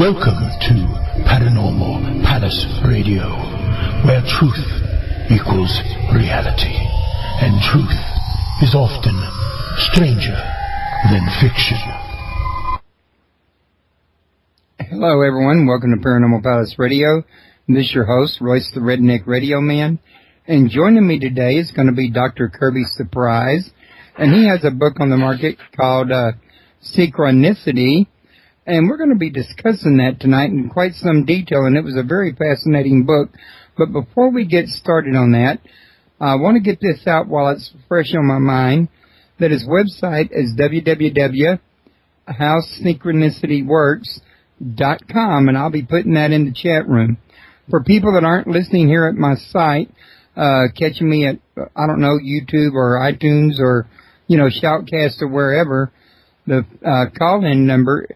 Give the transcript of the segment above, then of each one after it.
Welcome to Paranormal Palace Radio, where truth equals reality, and truth is often stranger than fiction. Hello everyone, welcome to Paranormal Palace Radio. This is your host, Royce the Redneck Radio Man, and joining me today is going to be Dr. Kirby Surprise, and he has a book on the market called Synchronicity. And we're going to be discussing that tonight in quite some detail, and it was a very fascinating book. But before we get started on that, I want to get this out while it's fresh on my mind, that his website is www.howsynchronicityworks.com, and I'll be putting that in the chat room. For people that aren't listening here at my site, catching me at, I don't know, YouTube or iTunes or, Shoutcast or wherever, the call-in number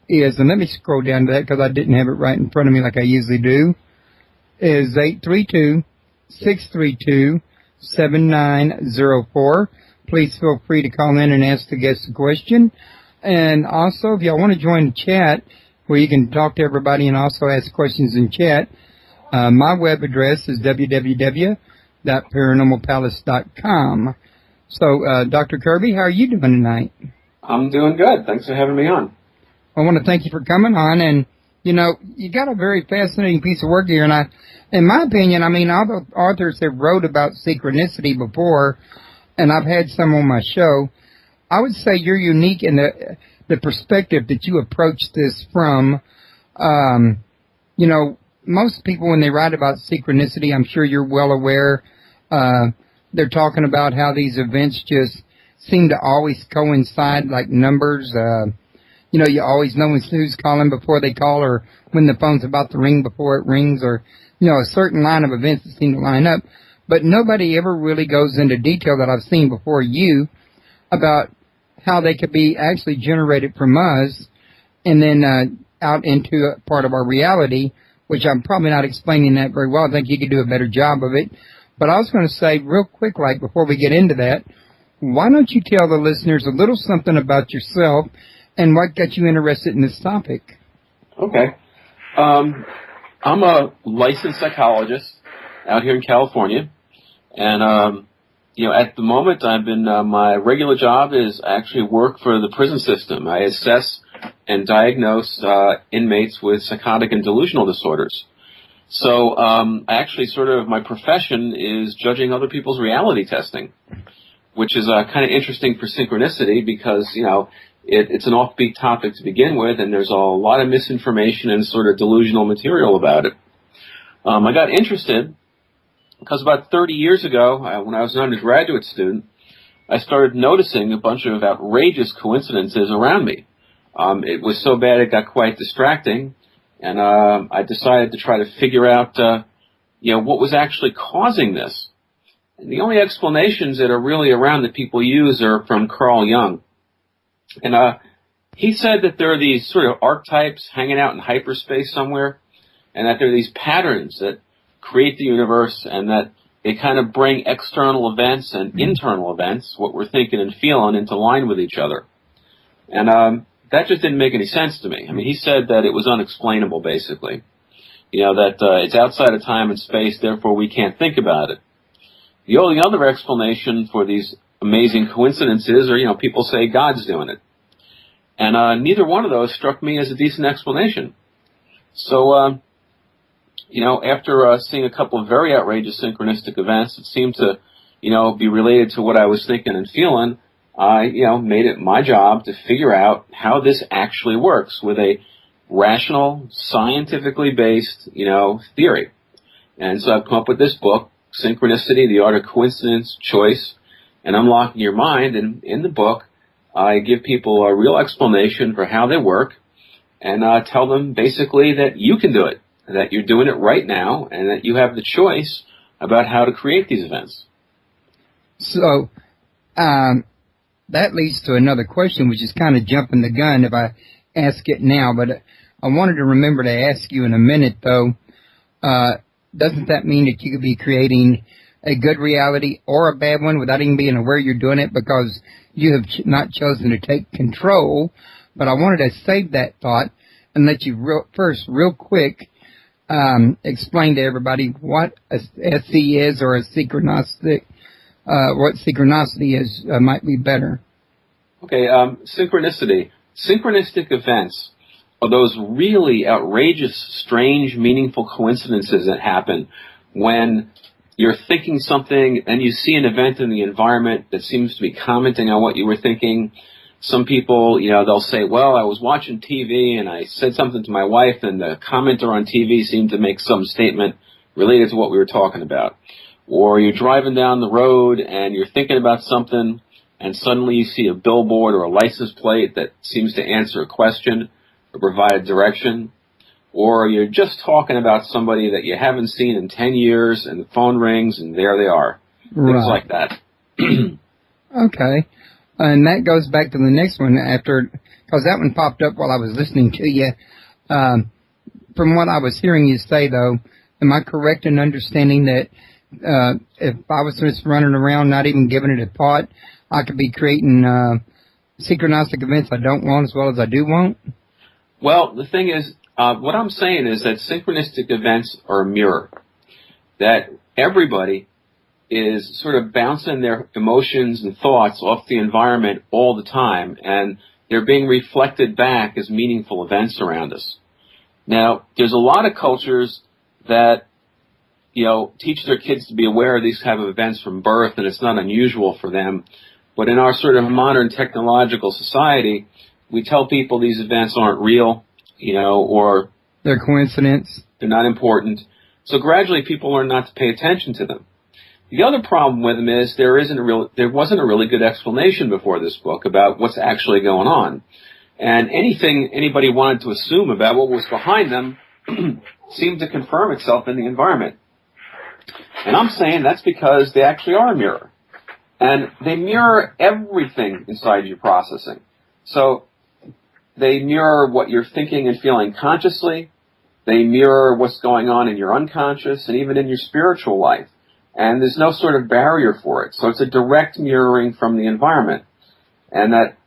is, and let me scroll down to that because I didn't have it right in front of me like I usually do, is 832-632-7904. Please feel free to call in and ask the guest a question. And also, if y'all want to join the chat where you can talk to everybody and also ask questions in chat, my web address is www.paranormalpalace.com. So, Dr. Kirby, how are you doing tonight? I'm doing good. Thanks for having me on. I want to thank you for coming on, and, you got a very fascinating piece of work here, and in my opinion, all the authors have wrote about synchronicity before, and I've had some on my show. I would say you're unique in the perspective that you approach this from. Most people, when they write about synchronicity, I'm sure you're well aware, they're talking about how these events just seem to always coincide like numbers. You always know who's calling before they call, or when the phone's about to ring before it rings, or, a certain line of events that seem to line up. But nobody ever really goes into detail that I've seen before you about how they could be actually generated from us and then out into a part of our reality, which I'm probably not explaining that very well. I think you could do a better job of it. But I was going to say real quick, before we get into that, why don't you tell the listeners a little something about yourself and what got you interested in this topic? Okay. I'm a licensed psychologist out here in California. And, at the moment I've been, my regular job is actually work for the prison system. I assess and diagnose, inmates with psychotic and delusional disorders. So, actually my profession is judging other people's reality testing, which is, kind of interesting for synchronicity because, it's an offbeat topic to begin with, and there's a lot of misinformation and sort of delusional material about it. I got interested because about 30 years ago, when I was an undergraduate student, I started noticing a bunch of outrageous coincidences around me. It was so bad it got quite distracting, and I decided to try to figure out, what was actually causing this. And the only explanations that are really around that people use are from Carl Jung. And he said that there are these sort of archetypes hanging out in hyperspace somewhere, and that there are these patterns that create the universe, and that they kind of bring external events and internal events, what we're thinking and feeling, into line with each other. And that just didn't make any sense to me. He said that it was unexplainable, basically. That it's outside of time and space, therefore we can't think about it. The only other explanation for these amazing coincidences are, people say God's doing it. And neither one of those struck me as a decent explanation. So, after seeing a couple of very outrageous synchronistic events that seemed to, be related to what I was thinking and feeling, I, made it my job to figure out how this actually works with a rational, scientifically based, theory. And so I've come up with this book, Synchronicity, The Art of Coincidence, Choice, and Unlocking Your Mind. And in the book, I give people a real explanation for how they work, and tell them basically that you can do it, that you're doing it right now, and that you have the choice about how to create these events. So, that leads to another question, which is kind of jumping the gun if I ask it now, but I wanted to remember to ask you in a minute, though. Doesn't that mean that you could be creating a good reality or a bad one without even being aware you're doing it because you have not chosen to take control? But I wanted to save that thought and let you real quick, explain to everybody what a SE is, or a synchronistic, what synchronicity is, might be better. Okay, synchronicity. Synchronistic events are those really outrageous, strange, meaningful coincidences that happen when you're thinking something and you see an event in the environment that seems to be commenting on what you were thinking. Some people, they'll say, well, I was watching TV and I said something to my wife and the commenter on TV seemed to make some statement related to what we were talking about. Or you're driving down the road and you're thinking about something and suddenly you see a billboard or a license plate that seems to answer a question or provide direction. Or you're just talking about somebody that you haven't seen in 10 years and the phone rings and there they are. Right. Things like that. Okay. And that goes back to the next one because that one popped up while I was listening to you. From what I was hearing you say, though, am I correct in understanding that if I was just running around not even giving it a thought, I could be creating synchronistic events I don't want as well as I do want? Well, the thing is, what I'm saying is that synchronistic events are a mirror. That everybody is sort of bouncing their emotions and thoughts off the environment all the time, and they're being reflected back as meaningful events around us. Now, there's a lot of cultures that, teach their kids to be aware of these type of events from birth, and it's not unusual for them. But in our sort of modern technological society, we tell people these events aren't real, or they're coincidence. They're not important. So gradually people learn not to pay attention to them. The other problem with them is there wasn't a really good explanation before this book about what's actually going on. And anything anybody wanted to assume about what was behind them seemed to confirm itself in the environment. And I'm saying that's because they actually are a mirror. And they mirror everything inside your processing. So they mirror what you're thinking and feeling consciously. They mirror what's going on in your unconscious and even in your spiritual life. And there's no sort of barrier for it. So it's a direct mirroring from the environment. And that,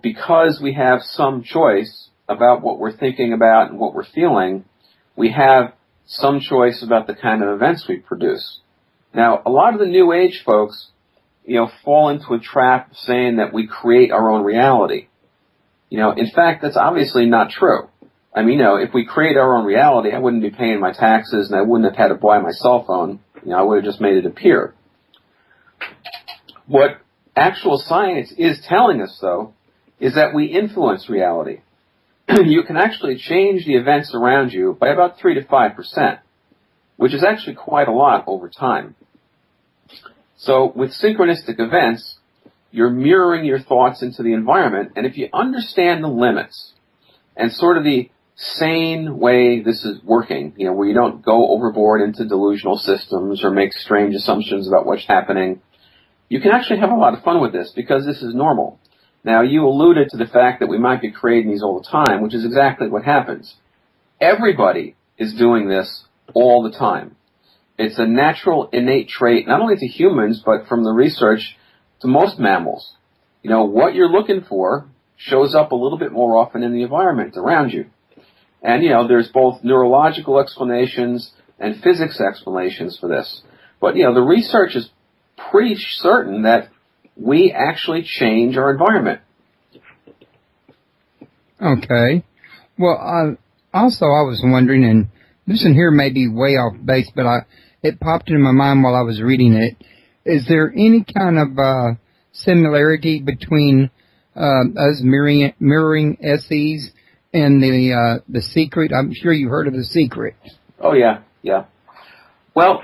because we have some choice about what we're thinking about and what we're feeling, we have some choice about the kind of events we produce. Now, a lot of the New Age folks, fall into a trap of saying that we create our own reality. In fact, that's obviously not true. I mean, if we create our own reality, I wouldn't be paying my taxes and I wouldn't have had to buy my cell phone. I would have just made it appear. What actual science is telling us, though, is that we influence reality. You can actually change the events around you by about 3 to 5%, which is actually quite a lot over time. So with synchronistic events, you're mirroring your thoughts into the environment, and if you understand the limits and sort of the sane way this is working, where you don't go overboard into delusional systems or make strange assumptions about what's happening, you can actually have a lot of fun with this because this is normal. Now, you alluded to the fact that we might be creating these all the time, which is exactly what happens. Everybody is doing this all the time. It's a natural, innate trait, not only to humans, but from the research, to most mammals. What you're looking for shows up a little bit more often in the environment around you. And, there's both neurological explanations and physics explanations for this. But, the research is pretty certain that we actually change our environment. Okay. Well, also I was wondering, and this one here may be way off base, but it popped into my mind while I was reading it. Is there any kind of similarity between us mirroring SEs and the Secret? I'm sure you've heard of the Secret. Oh, yeah. Well,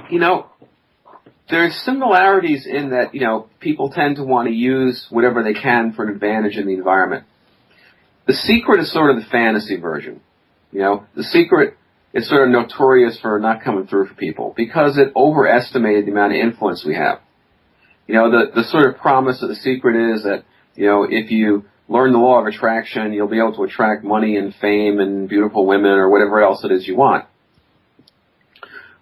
there's similarities in that, people tend to want to use whatever they can for an advantage in the environment. The Secret is sort of the fantasy version. The Secret is sort of notorious for not coming through for people because it overestimated the amount of influence we have. The sort of promise of the Secret is that, if you learn the law of attraction, you'll be able to attract money and fame and beautiful women or whatever else it is you want.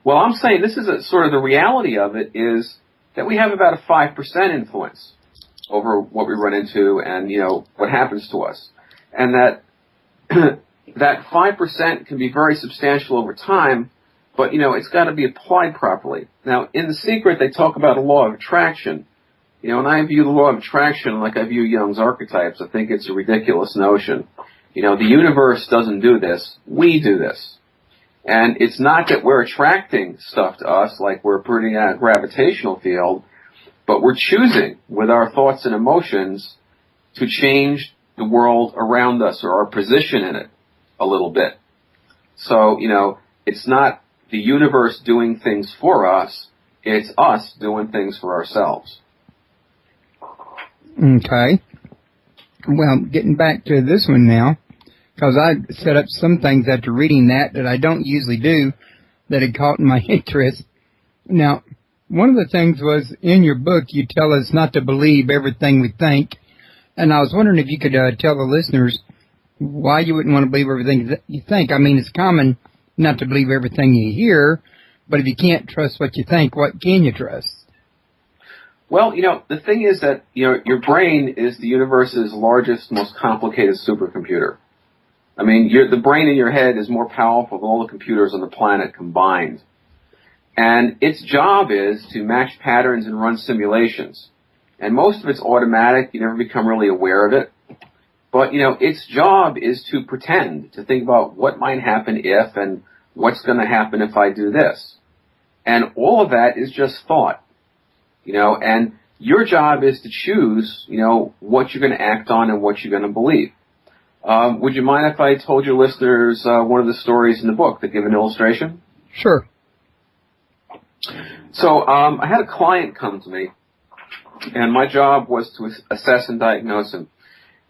Well, I'm saying this is sort of the reality of it is that we have about a 5% influence over what we run into and, what happens to us. And that that 5% can be very substantial over time, but, it's got to be applied properly. Now, in The Secret, they talk about a law of attraction. And I view the law of attraction like I view Jung's archetypes. I think it's a ridiculous notion. The universe doesn't do this. We do this. And it's not that we're attracting stuff to us like we're putting out a gravitational field, but we're choosing with our thoughts and emotions to change the world around us or our position in it a little bit. So, it's not the universe doing things for us. It's us doing things for ourselves. Okay. Well, getting back to this one now, because I set up some things after reading that I don't usually do that had caught my interest. Now, one of the things was in your book, you tell us not to believe everything we think. And I was wondering if you could tell the listeners why you wouldn't want to believe everything you think. I mean, it's common not to believe everything you hear, but if you can't trust what you think, what can you trust? Well, the thing is that, your brain is the universe's largest, most complicated supercomputer. I mean, the brain in your head is more powerful than all the computers on the planet combined. And its job is to match patterns and run simulations. And most of it's automatic. You never become really aware of it. But, its job is to pretend, to think about what might happen if and what's going to happen if I do this. And all of that is just thought. And your job is to choose, what you're going to act on and what you're going to believe. Would you mind if I told your listeners one of the stories in the book to give an illustration? Sure. So I had a client come to me, and my job was to assess and diagnose him.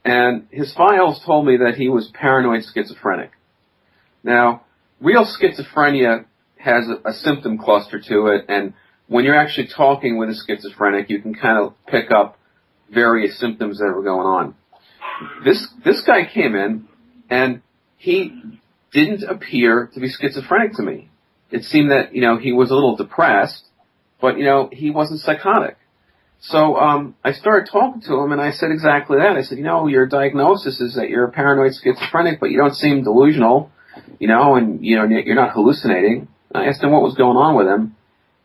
And his files told me that he was paranoid schizophrenic. Now, real schizophrenia has a symptom cluster to it, and when you're actually talking with a schizophrenic, you can kind of pick up various symptoms that are going on. This guy came in, and he didn't appear to be schizophrenic to me. It seemed that, he was a little depressed, but, he wasn't psychotic. So I started talking to him, and I said exactly that. I said, your diagnosis is that you're a paranoid schizophrenic, but you don't seem delusional, and, you're not hallucinating. And I asked him what was going on with him.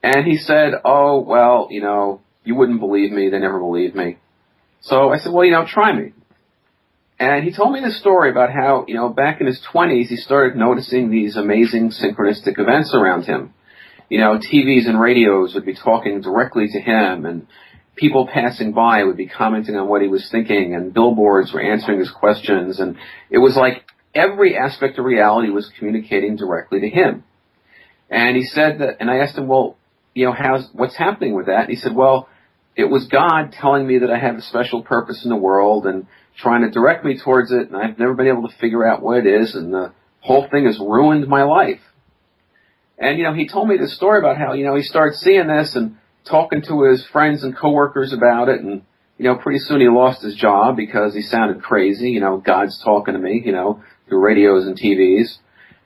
And he said, oh, well, you wouldn't believe me. They never believed me. So I said, well, try me. And he told me this story about how, back in his 20s, he started noticing these amazing synchronistic events around him. TVs and radios would be talking directly to him, and people passing by would be commenting on what he was thinking, and billboards were answering his questions. And it was like every aspect of reality was communicating directly to him. And he said that, and I asked him, well, what's happening with that? And he said, well, it was God telling me that I have a special purpose in the world and trying to direct me towards it, and I've never been able to figure out what it is, and the whole thing has ruined my life. And, he told me this story about how, he started seeing this and talking to his friends and coworkers about it, and, pretty soon he lost his job because he sounded crazy. God's talking to me, through radios and TVs.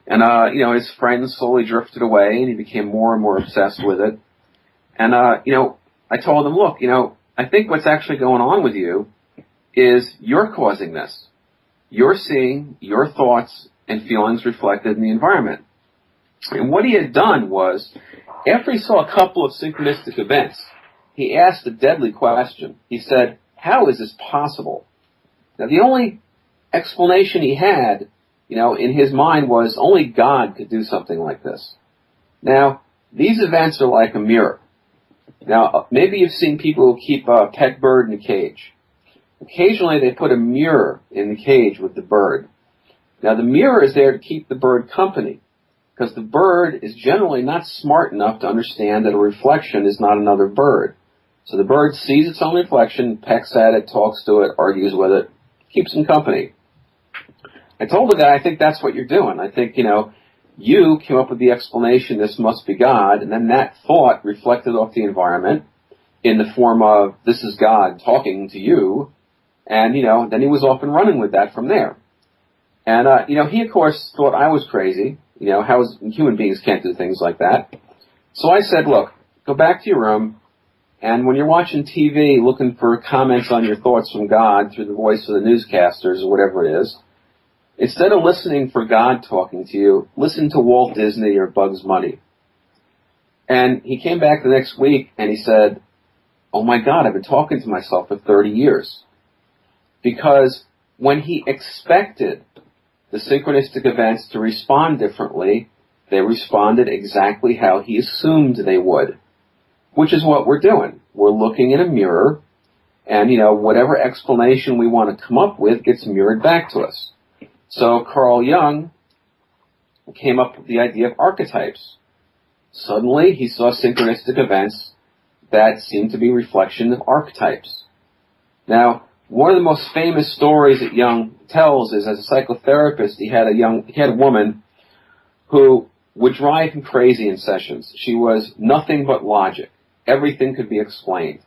And, his friends slowly drifted away, and he became more and more obsessed with it. And, I told him, look, I think what's actually going on with you is you're causing this. You're seeing your thoughts and feelings reflected in the environment. And what he had done was, after he saw a couple of synchronistic events, he asked a deadly question. He said, how is this possible? Now, the only explanation he had, in his mind was only God could do something like this. Now, these events are like a mirror. Now, maybe you've seen people who keep a pet bird in a cage. Occasionally, they put a mirror in the cage with the bird. Now, the mirror is there to keep the bird company, because the bird is generally not smart enough to understand that a reflection is not another bird. So the bird sees its own reflection, pecks at it, talks to it, argues with it, keeps him company. I told the guy, I think that's what you're doing. I think, you came up with the explanation, this must be God, and then that thought reflected off the environment in the form of, this is God talking to you, and, then he was off and running with that from there. And, he, of course, thought I was crazy. Human beings can't do things like that. So I said, look, go back to your room, and when you're watching TV looking for comments on your thoughts from God through the voice of the newscasters or whatever it is, Instead of listening for God talking to you, listen to Walt Disney or Bugs Bunny. And he came back the next week and he said, oh my God, I've been talking to myself for 30 years. Because when he expected the synchronistic events to respond differently, they responded exactly how he assumed they would. Which is what we're doing. We're looking in a mirror, and, whatever explanation we want to come up with gets mirrored back to us. So Carl Jung came up with the idea of archetypes. Suddenly, he saw synchronistic events that seemed to be reflections of archetypes. Now, one of the most famous stories that Jung tells is, as a psychotherapist, he had a woman who would drive him crazy in sessions. She was nothing but logic. Everything could be explained.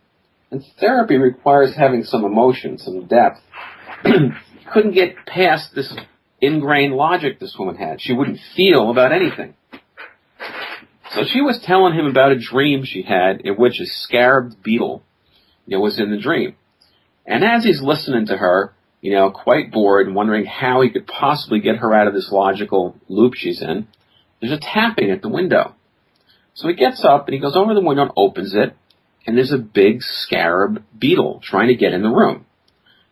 And therapy requires having some emotion, some depth. Couldn't get past this ingrained logic this woman had. She wouldn't feel about anything. So she was telling him about a dream she had in which a scarabed beetle, was in the dream. And as he's listening to her, quite bored and wondering how he could possibly get her out of this logical loop she's in, there's a tapping at the window. So he gets up and he goes over to the window and opens it, and there's a big scarab beetle trying to get in the room.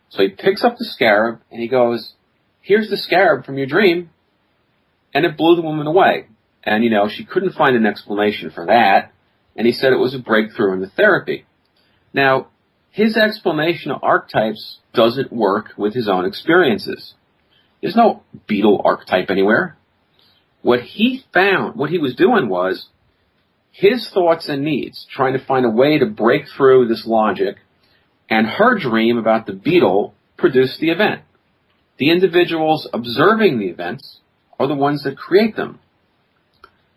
So he picks up the scarab and he goes, here's the scarab from your dream. And it blew the woman away. And, she couldn't find an explanation for that. And he said it was a breakthrough in the therapy. Now, his explanation of archetypes doesn't work with his own experiences. There's no beetle archetype anywhere. What he was doing was his thoughts and needs, trying to find a way to break through this logic, and her dream about the beetle produced the event. The individuals observing the events are the ones that create them.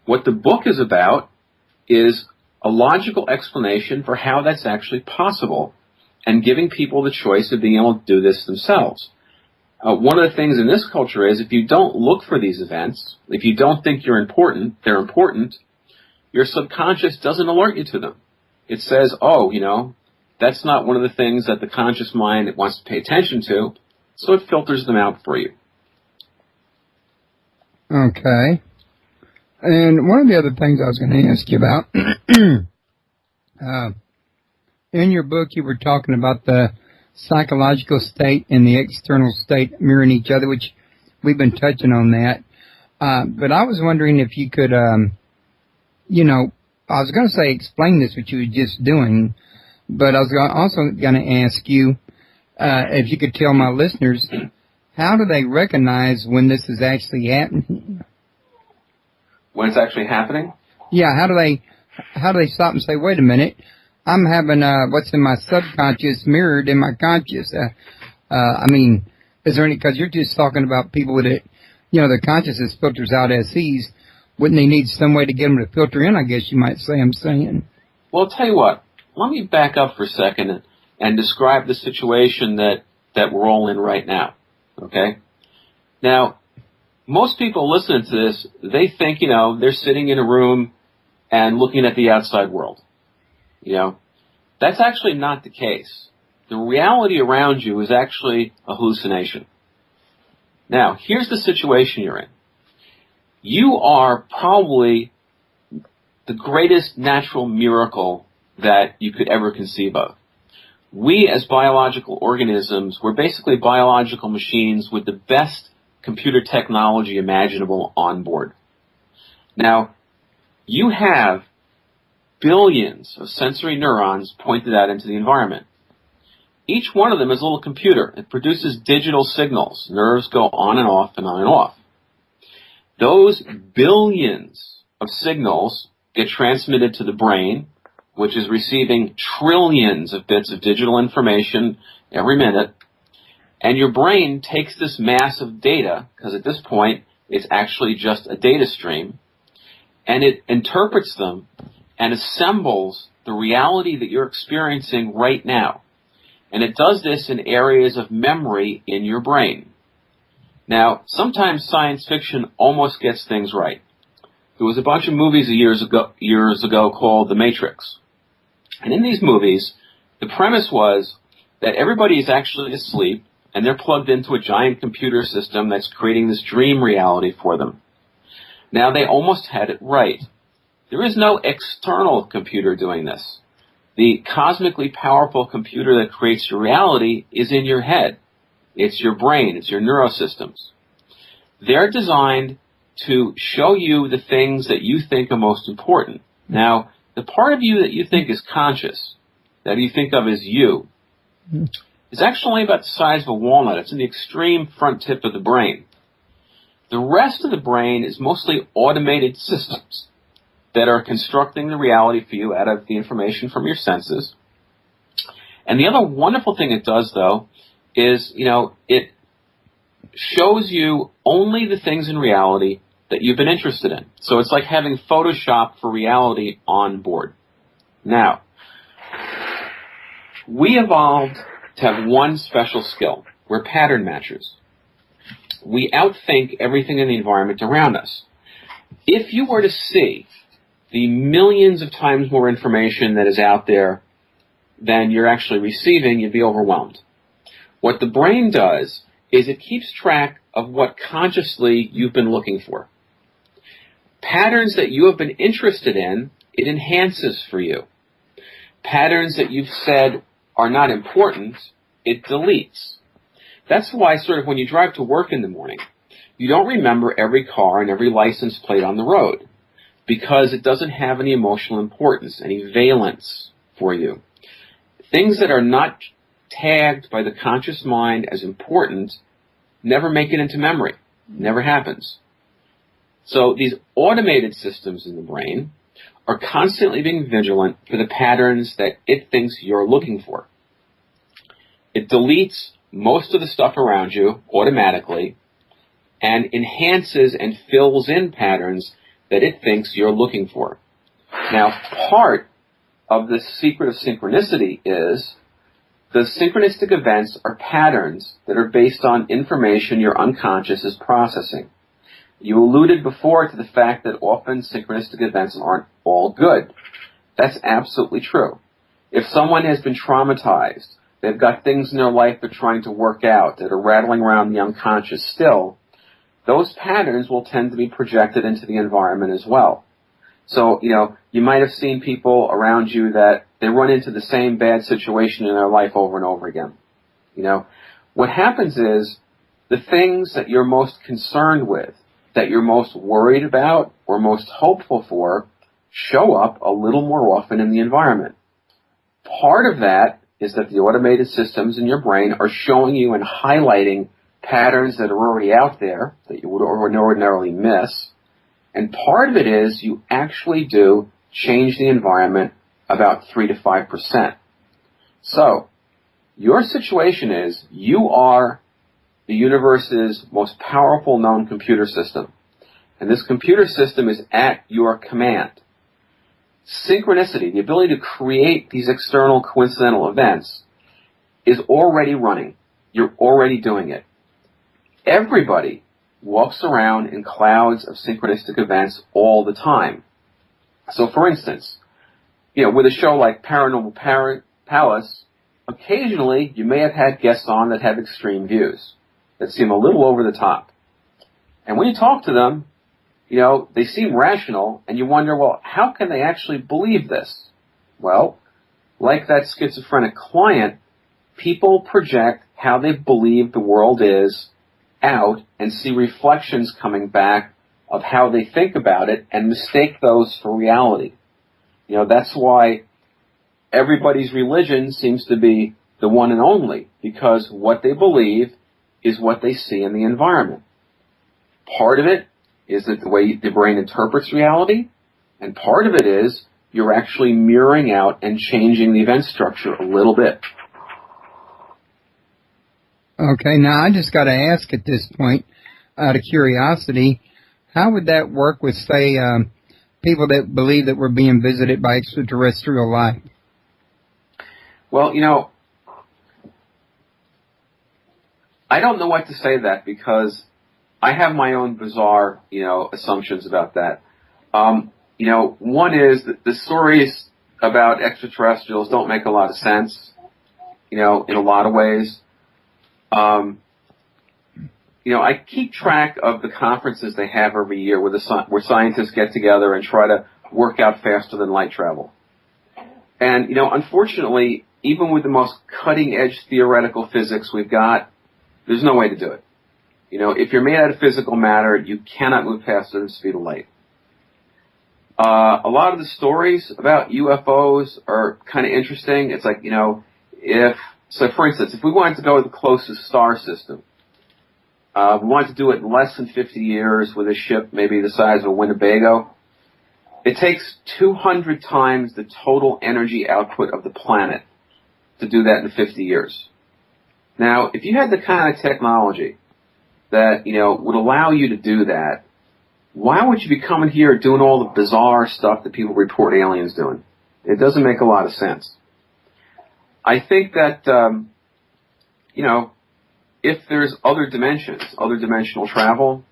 What the book is about is a logical explanation for how that's actually possible, and giving people the choice of being able to do this themselves. One of the things in this culture is if you don't look for these events, if you don't think they're important, your subconscious doesn't alert you to them. It says, that's not one of the things that the conscious mind wants to pay attention to, so it filters them out for you. Okay. And one of the other things I was going to ask you about, in your book you were talking about the psychological state and the external state mirroring each other, which we've been touching on that. But I was wondering if you could, I was going to say explain this, what you were just doing, but I was also going to ask you if you could tell my listeners, how do they recognize when this is actually happening? When it's actually happening? Yeah, how do they stop and say, wait a minute, I'm having what's in my subconscious mirrored in my conscious. Is there any, because you're just talking about people with it, their consciousness filters out as sees. Wouldn't they need some way to get them to filter in, I guess you might say I'm saying? Well, I'll tell you what, let me back up for a second and describe the situation that we're all in right now, okay? Now, most people listening to this, they think, they're sitting in a room and looking at the outside world. That's actually not the case. The reality around you is actually a hallucination. Now, here's the situation you're in. You are probably the greatest natural miracle that you could ever conceive of. We, as biological organisms, we're basically biological machines with the best computer technology imaginable on board. Now, you have billions of sensory neurons pointed out into the environment. Each one of them is a little computer. It produces digital signals. Nerves go on and off and on and off. Those billions of signals get transmitted to the brain, which is receiving trillions of bits of digital information every minute. And your brain takes this mass of data, because at this point it's actually just a data stream, and it interprets them and assembles the reality that you're experiencing right now. And it does this in areas of memory in your brain. Now, sometimes science fiction almost gets things right. There was a bunch of movies years ago called The Matrix. And in these movies, the premise was that everybody is actually asleep, and they're plugged into a giant computer system that's creating this dream reality for them. Now, they almost had it right. There is no external computer doing this. The cosmically powerful computer that creates your reality is in your head. It's your brain. It's your neurosystems. They're designed to show you the things that you think are most important. Now, the part of you that you think is conscious, that you think of as you, is actually only about the size of a walnut. It's in the extreme front tip of the brain. The rest of the brain is mostly automated systems that are constructing the reality for you out of the information from your senses. And the other wonderful thing it does, though, is, it shows you only the things in reality that you've been interested in. So it's like having Photoshop for reality on board. Now, we evolved to have one special skill. We're pattern matchers. We outthink everything in the environment around us. If you were to see the millions of times more information that is out there than you're actually receiving, you'd be overwhelmed. What the brain does is it keeps track of what consciously you've been looking for. Patterns that you have been interested in, it enhances for you. Patterns that you've said are not important, it deletes. That's why sort of when you drive to work in the morning, you don't remember every car and every license plate on the road because it doesn't have any emotional importance, any valence for you. Things that are not tagged by the conscious mind as important never make it into memory. Never happens. So these automated systems in the brain are constantly being vigilant for the patterns that it thinks you're looking for. It deletes most of the stuff around you automatically and enhances and fills in patterns that it thinks you're looking for. Now, part of the secret of synchronicity is the synchronistic events are patterns that are based on information your unconscious is processing. You alluded before to the fact that often synchronistic events aren't all good. That's absolutely true. If someone has been traumatized, they've got things in their life they're trying to work out that are rattling around the unconscious still, those patterns will tend to be projected into the environment as well. So, you might have seen people around you that they run into the same bad situation in their life over and over again. What happens is the things that you're most concerned with, that you're most worried about or most hopeful for, show up a little more often in the environment. Part of that is that the automated systems in your brain are showing you and highlighting patterns that are already out there that you would ordinarily miss. And part of it is you actually do change the environment about 3 to 5%. So, your situation is you are the universe's most powerful known computer system. And this computer system is at your command. Synchronicity, the ability to create these external coincidental events, is already running. You're already doing it. Everybody walks around in clouds of synchronistic events all the time. So, for instance, with a show like Paranormal Palace, occasionally you may have had guests on that have extreme views that seem a little over the top. And when you talk to them, they seem rational, and you wonder, well, how can they actually believe this? Well, like that schizophrenic client, people project how they believe the world is out and see reflections coming back of how they think about it and mistake those for reality. That's why everybody's religion seems to be the one and only, because what they believe is what they see in the environment. Part of it is that the way the brain interprets reality, and part of it is you're actually mirroring out and changing the event structure a little bit. Okay, now I just got to ask at this point, out of curiosity, how would that work with, say, people that believe that we're being visited by extraterrestrial life? Well, I don't know what to say to that because I have my own bizarre, assumptions about that. One is that the stories about extraterrestrials don't make a lot of sense, in a lot of ways. I keep track of the conferences they have every year where scientists get together and try to work out faster than light travel. And, unfortunately, even with the most cutting-edge theoretical physics we've got, there's no way to do it. If you're made out of physical matter, you cannot move faster than the speed of light. A lot of the stories about UFOs are kind of interesting. It's like, for instance, if we wanted to go to the closest star system, we wanted to do it in less than 50 years with a ship maybe the size of a Winnebago. It takes 200 times the total energy output of the planet to do that in 50 years. Now, if you had the kind of technology that, would allow you to do that, why would you be coming here doing all the bizarre stuff that people report aliens doing? It doesn't make a lot of sense. I think that, if there's other dimensions, other dimensional travel,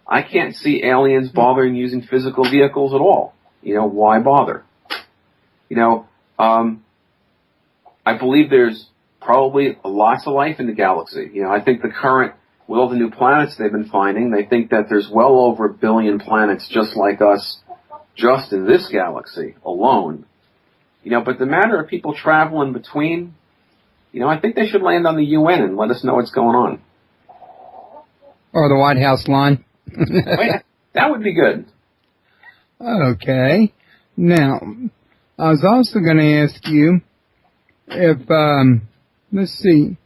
I can't see aliens bothering using physical vehicles at all. Why bother? I believe there's probably lots of life in the galaxy. I think with all the new planets they've been finding, they think that there's well over 1 billion planets just like us, just in this galaxy alone. But the matter of people traveling between, I think they should land on the UN and let us know what's going on. Or the White House line. That would be good. Okay. Now, I was also going to ask you if, let's see,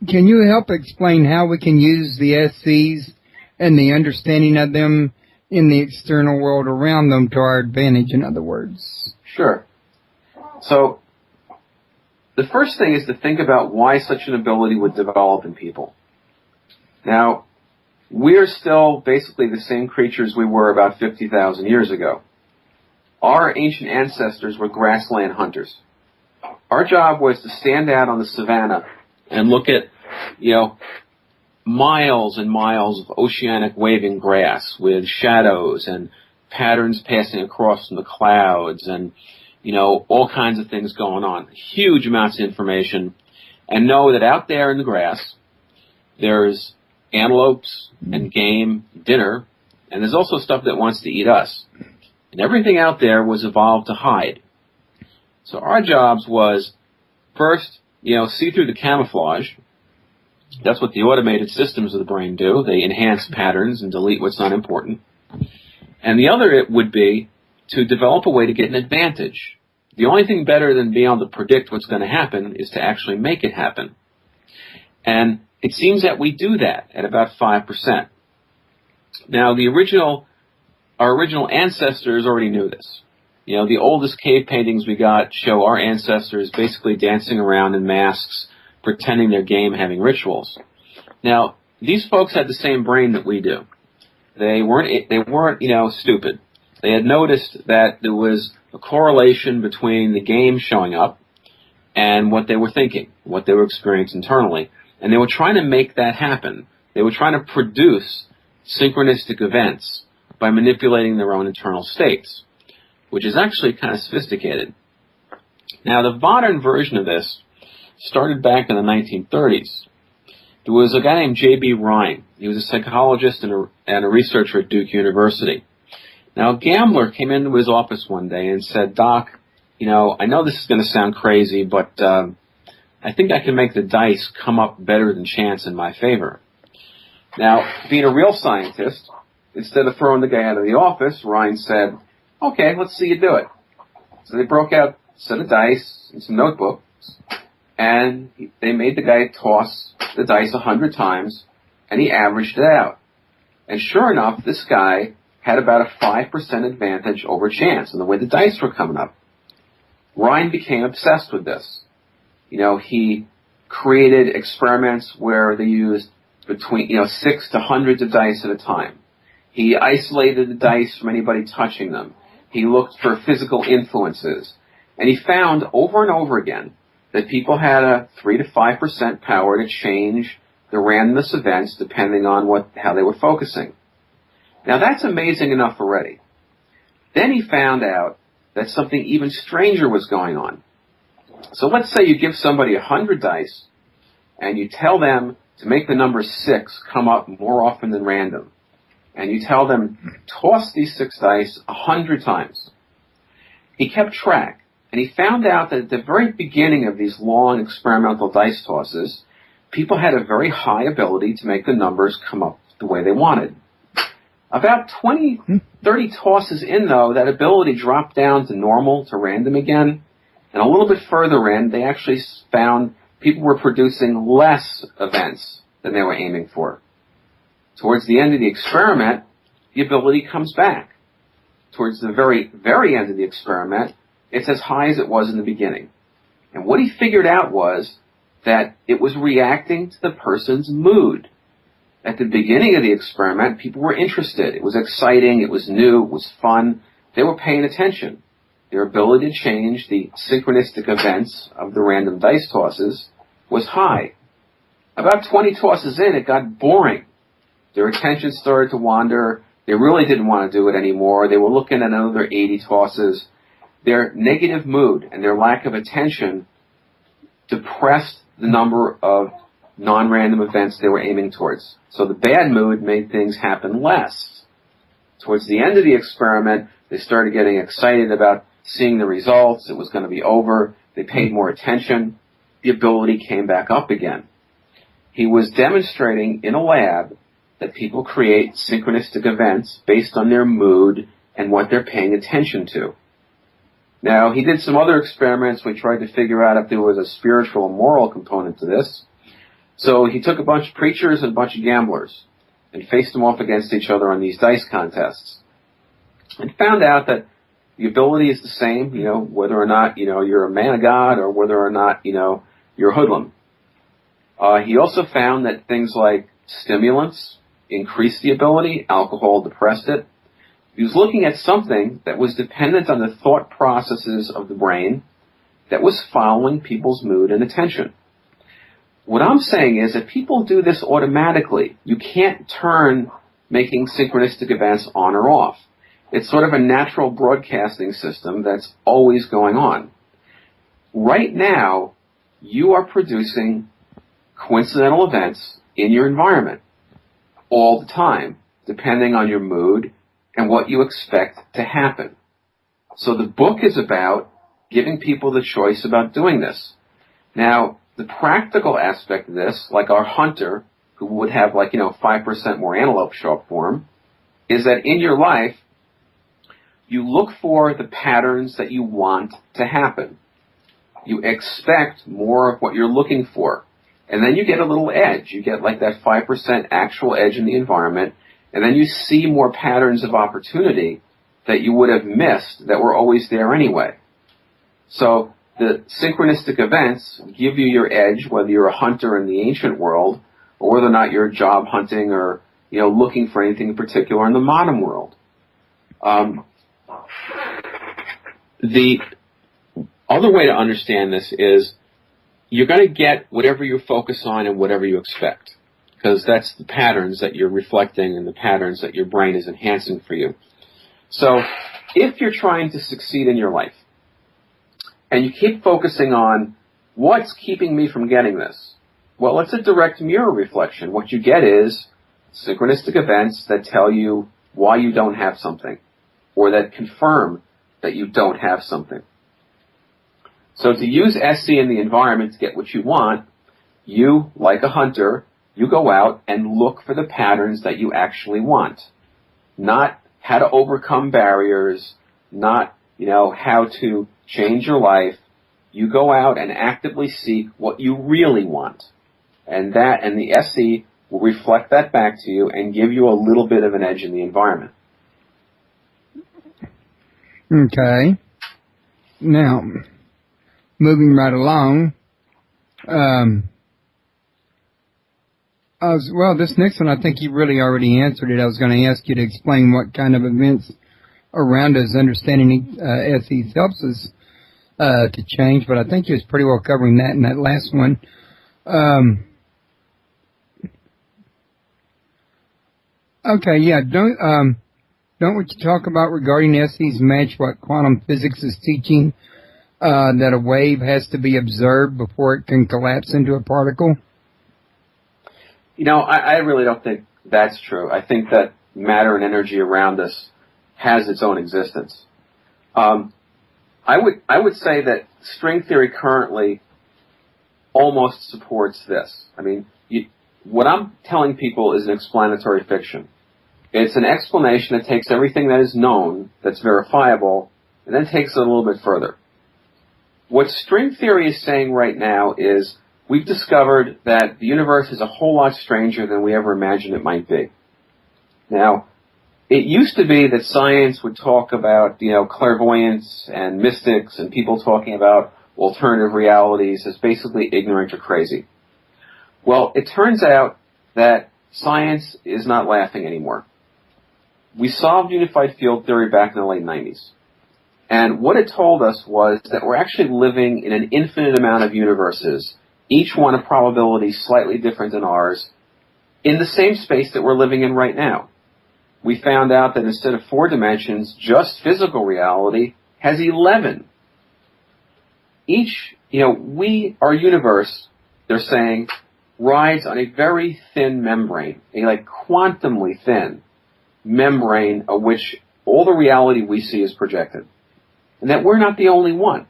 can you help explain how we can use the SCs and the understanding of them in the external world around them to our advantage, in other words? Sure. So, the first thing is to think about why such an ability would develop in people. Now, we're still basically the same creatures we were about 50,000 years ago. Our ancient ancestors were grassland hunters. Our job was to stand out on the savannah and look at, miles and miles of oceanic waving grass with shadows and patterns passing across from the clouds and, all kinds of things going on. Huge amounts of information. And know that out there in the grass, there's antelopes and game, dinner, and there's also stuff that wants to eat us. And everything out there was evolved to hide. So our jobs was, first, see through the camouflage. That's what the automated systems of the brain do. They enhance patterns and delete what's not important. And the other would be to develop a way to get an advantage. The only thing better than being able to predict what's going to happen is to actually make it happen. And it seems that we do that at about 5%. Now, our original ancestors already knew this. The oldest cave paintings we got show our ancestors basically dancing around in masks, pretending they're game, having rituals. Now, these folks had the same brain that we do. They weren't, stupid. They had noticed that there was a correlation between the game showing up and what they were thinking, what they were experiencing internally. And they were trying to make that happen. They were trying to produce synchronistic events by manipulating their own internal states, which is actually kind of sophisticated. Now, the modern version of this started back in the 1930s. There was a guy named J.B. Ryan. He was a psychologist and a researcher at Duke University. Now, a gambler came into his office one day and said, "Doc, I know this is going to sound crazy, but I think I can make the dice come up better than chance in my favor." Now, being a real scientist, instead of throwing the guy out of the office, Ryan said, "Okay, let's see you do it." So they broke out a set of dice and some notebooks, and they made the guy toss the dice 100 times, and he averaged it out. And sure enough, this guy had about a 5% advantage over chance in the way the dice were coming up. Ryan became obsessed with this. He created experiments where they used between, 6 to hundreds of dice at a time. He isolated the dice from anybody touching them. He looked for physical influences. And he found over and over again that people had a 3 to 5% power to change the randomness events depending on how they were focusing. Now that's amazing enough already. Then he found out that something even stranger was going on. So let's say you give somebody 100 dice and you tell them to make the number 6 come up more often than random, and you tell them, toss these 6 dice 100 times. He kept track, and he found out that at the very beginning of these long experimental dice tosses, people had a very high ability to make the numbers come up the way they wanted. About 20, 30 tosses in, though, that ability dropped down to normal, to random again, and a little bit further in, they actually found people were producing less events than they were aiming for. Towards the end of the experiment, the ability comes back. Towards the very, very end of the experiment, it's as high as it was in the beginning. And what he figured out was that it was reacting to the person's mood. At the beginning of the experiment, people were interested. It was exciting, it was new, it was fun. They were paying attention. Their ability to change the synchronistic events of the random dice tosses was high. About 20 tosses in, it got boring. Their attention started to wander. They really didn't want to do it anymore. They were looking at another 80 tosses. Their negative mood and their lack of attention depressed the number of non-random events they were aiming towards. So the bad mood made things happen less. Towards the end of the experiment, they started getting excited about seeing the results. It was going to be over. They paid more attention. The ability came back up again. He was demonstrating in a lab that people create synchronistic events based on their mood and what they're paying attention to. Now, he did some other experiments. We tried to figure out if there was a spiritual or moral component to this. So he took a bunch of preachers and a bunch of gamblers and faced them off against each other on these dice contests, and found out that the ability is the same, whether or not, you're a man of God or whether or not, you're a hoodlum. He also found that things like stimulants increased the ability, alcohol depressed it. He was looking at something that was dependent on the thought processes of the brain that was following people's mood and attention. What I'm saying is that people do this automatically. You can't turn making synchronistic events on or off. It's sort of a natural broadcasting system that's always going on. Right now, you are producing coincidental events in your environment all the time, depending on your mood and what you expect to happen. So the book is about giving people the choice about doing this. Now, the practical aspect of this, like our hunter, who would have 5% more antelope show up for him, is that in your life, you look for the patterns that you want to happen. You expect more of what you're looking for. And then you get a little edge. You get that 5% actual edge in the environment, and then you see more patterns of opportunity that you would have missed that were always there anyway. So the synchronistic events give you your edge, whether you're a hunter in the ancient world or whether or not you're job hunting or looking for anything in particular in the modern world. The other way to understand this is you're going to get whatever you focus on and whatever you expect, because that's the patterns that you're reflecting and the patterns that your brain is enhancing for you. So if you're trying to succeed in your life and you keep focusing on what's keeping me from getting this, well, it's a direct mirror reflection. What you get is synchronistic events that tell you why you don't have something or that confirm that you don't have something. So to use SC in the environment to get what you want, you, like a hunter, you go out and look for the patterns that you actually want. Not how to overcome barriers, not, how to change your life. You go out and actively seek what you really want. And the SC will reflect that back to you and give you a little bit of an edge in the environment. Okay. Now, moving right along, this next one, I think you really already answered it. I was going to ask you to explain what kind of events around us understanding SEs helps us to change, but I think you was pretty well covering that in that last one. Okay, yeah, don't what you talk about regarding SEs match what quantum physics is teaching, that a wave has to be observed before it can collapse into a particle? I really don't think that's true. I think that matter and energy around us has its own existence. I would say that string theory currently almost supports this. I mean, what I'm telling people is an explanatory fiction. It's an explanation that takes everything that is known, that's verifiable, and then takes it a little bit further. What string theory is saying right now is we've discovered that the universe is a whole lot stranger than we ever imagined it might be. Now, it used to be that science would talk about, clairvoyance and mystics and people talking about alternative realities as basically ignorant or crazy. Well, it turns out that science is not laughing anymore. We solved unified field theory back in the late 90s. And what it told us was that we're actually living in an infinite amount of universes, each one a probability slightly different than ours, in the same space that we're living in right now. We found out that instead of 4 dimensions, just physical reality has 11. Our universe, they're saying, rides on a very thin membrane, a quantumly thin membrane of which all the reality we see is projected. And that we're not the only one.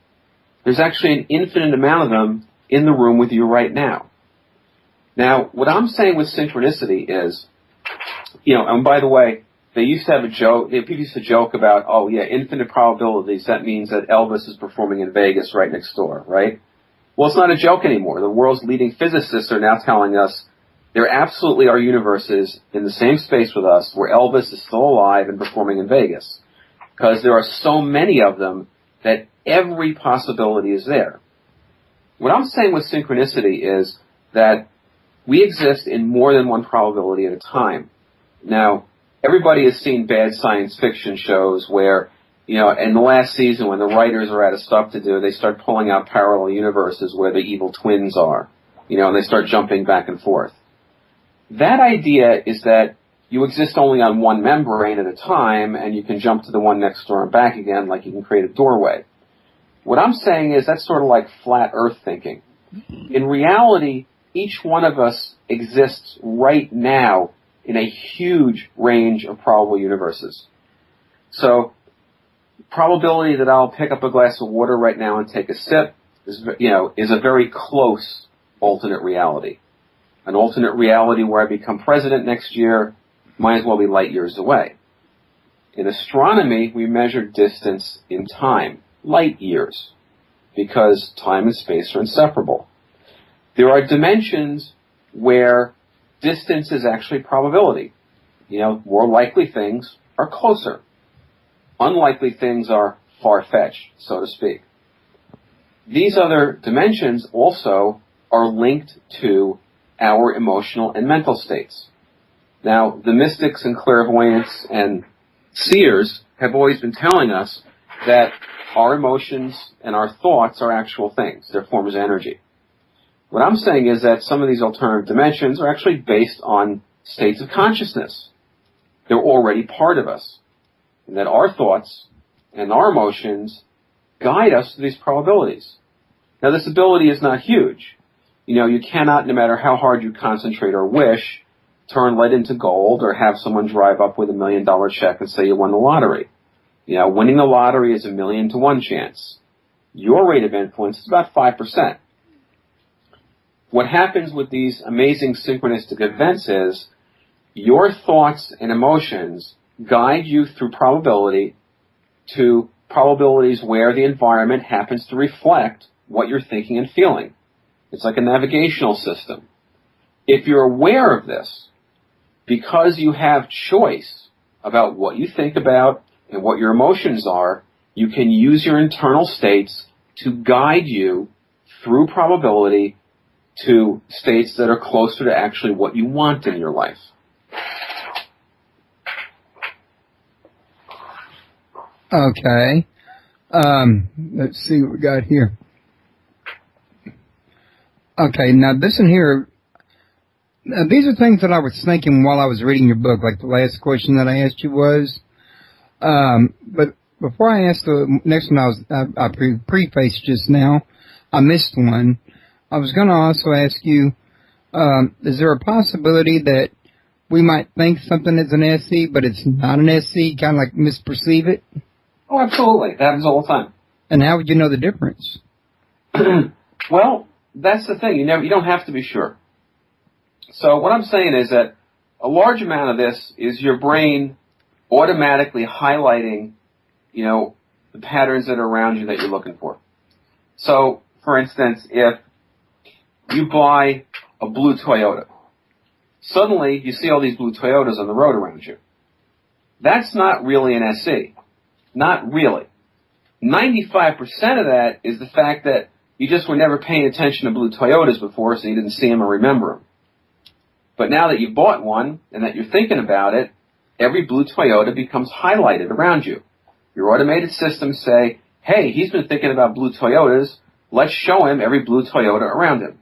There's actually an infinite amount of them in the room with you right now. Now, what I'm saying with synchronicity is, and by the way, they used to have a joke, people used to joke about, infinite probabilities, that means that Elvis is performing in Vegas right next door, right? Well, it's not a joke anymore. The world's leading physicists are now telling us there absolutely are universes in the same space with us where Elvis is still alive and performing in Vegas. Because there are so many of them that every possibility is there. What I'm saying with synchronicity is that we exist in more than one probability at a time. Now, everybody has seen bad science fiction shows where, in the last season when the writers are out of stuff to do, they start pulling out parallel universes where the evil twins are, and they start jumping back and forth. That idea is that you exist only on one membrane at a time, and you can jump to the one next door and back again, like you can create a doorway. What I'm saying is that's sort of like flat Earth thinking. In reality, each one of us exists right now in a huge range of probable universes. So, probability that I'll pick up a glass of water right now and take a sip is a very close alternate reality. An alternate reality where I become president next year might as well be light years away. In astronomy, we measure distance in time, light years, because time and space are inseparable. There are dimensions where distance is actually probability. More likely things are closer. Unlikely things are far-fetched, so to speak. These other dimensions also are linked to our emotional and mental states. Now, the mystics and clairvoyants and seers have always been telling us that our emotions and our thoughts are actual things. They're forms of energy. What I'm saying is that some of these alternative dimensions are actually based on states of consciousness. They're already part of us. And that our thoughts and our emotions guide us to these probabilities. Now, this ability is not huge. You cannot, no matter how hard you concentrate or wish, turn lead into gold or have someone drive up with $1 million check and say you won the lottery. Winning the lottery is 1,000,000 to 1 chance. Your rate of influence is about 5%. What happens with these amazing synchronistic events is your thoughts and emotions guide you through probability to probabilities where the environment happens to reflect what you're thinking and feeling. It's like a navigational system. If you're aware of this, because you have choice about what you think about and what your emotions are, you can use your internal states to guide you through probability to states that are closer to actually what you want in your life. Okay. Let's see what we got here. Okay, now this in here, these are things that I was thinking while I was reading your book, like the last question that I asked you was, but before I asked the next one, I prefaced just now, I missed one. I was going to also ask you, Is there a possibility that we might think something is an SE, but it's not an SE, kind of like misperceive it? Oh, absolutely. That happens all the time. And how would you know the difference? Well, that's the thing. You don't have to be sure. So what I'm saying is that a large amount of this is your brain automatically highlighting, the patterns that are around you that you're looking for. So, for instance, if you buy a blue Toyota, suddenly you see all these blue Toyotas on the road around you. That's not really an SE. Not really. 95% of that is the fact that you just were never paying attention to blue Toyotas before, so you didn't see them or remember them. But now that you bought one and that you're thinking about it, every blue Toyota becomes highlighted around you. Your automated systems say, hey, he's been thinking about blue Toyotas. Let's show him every blue Toyota around him.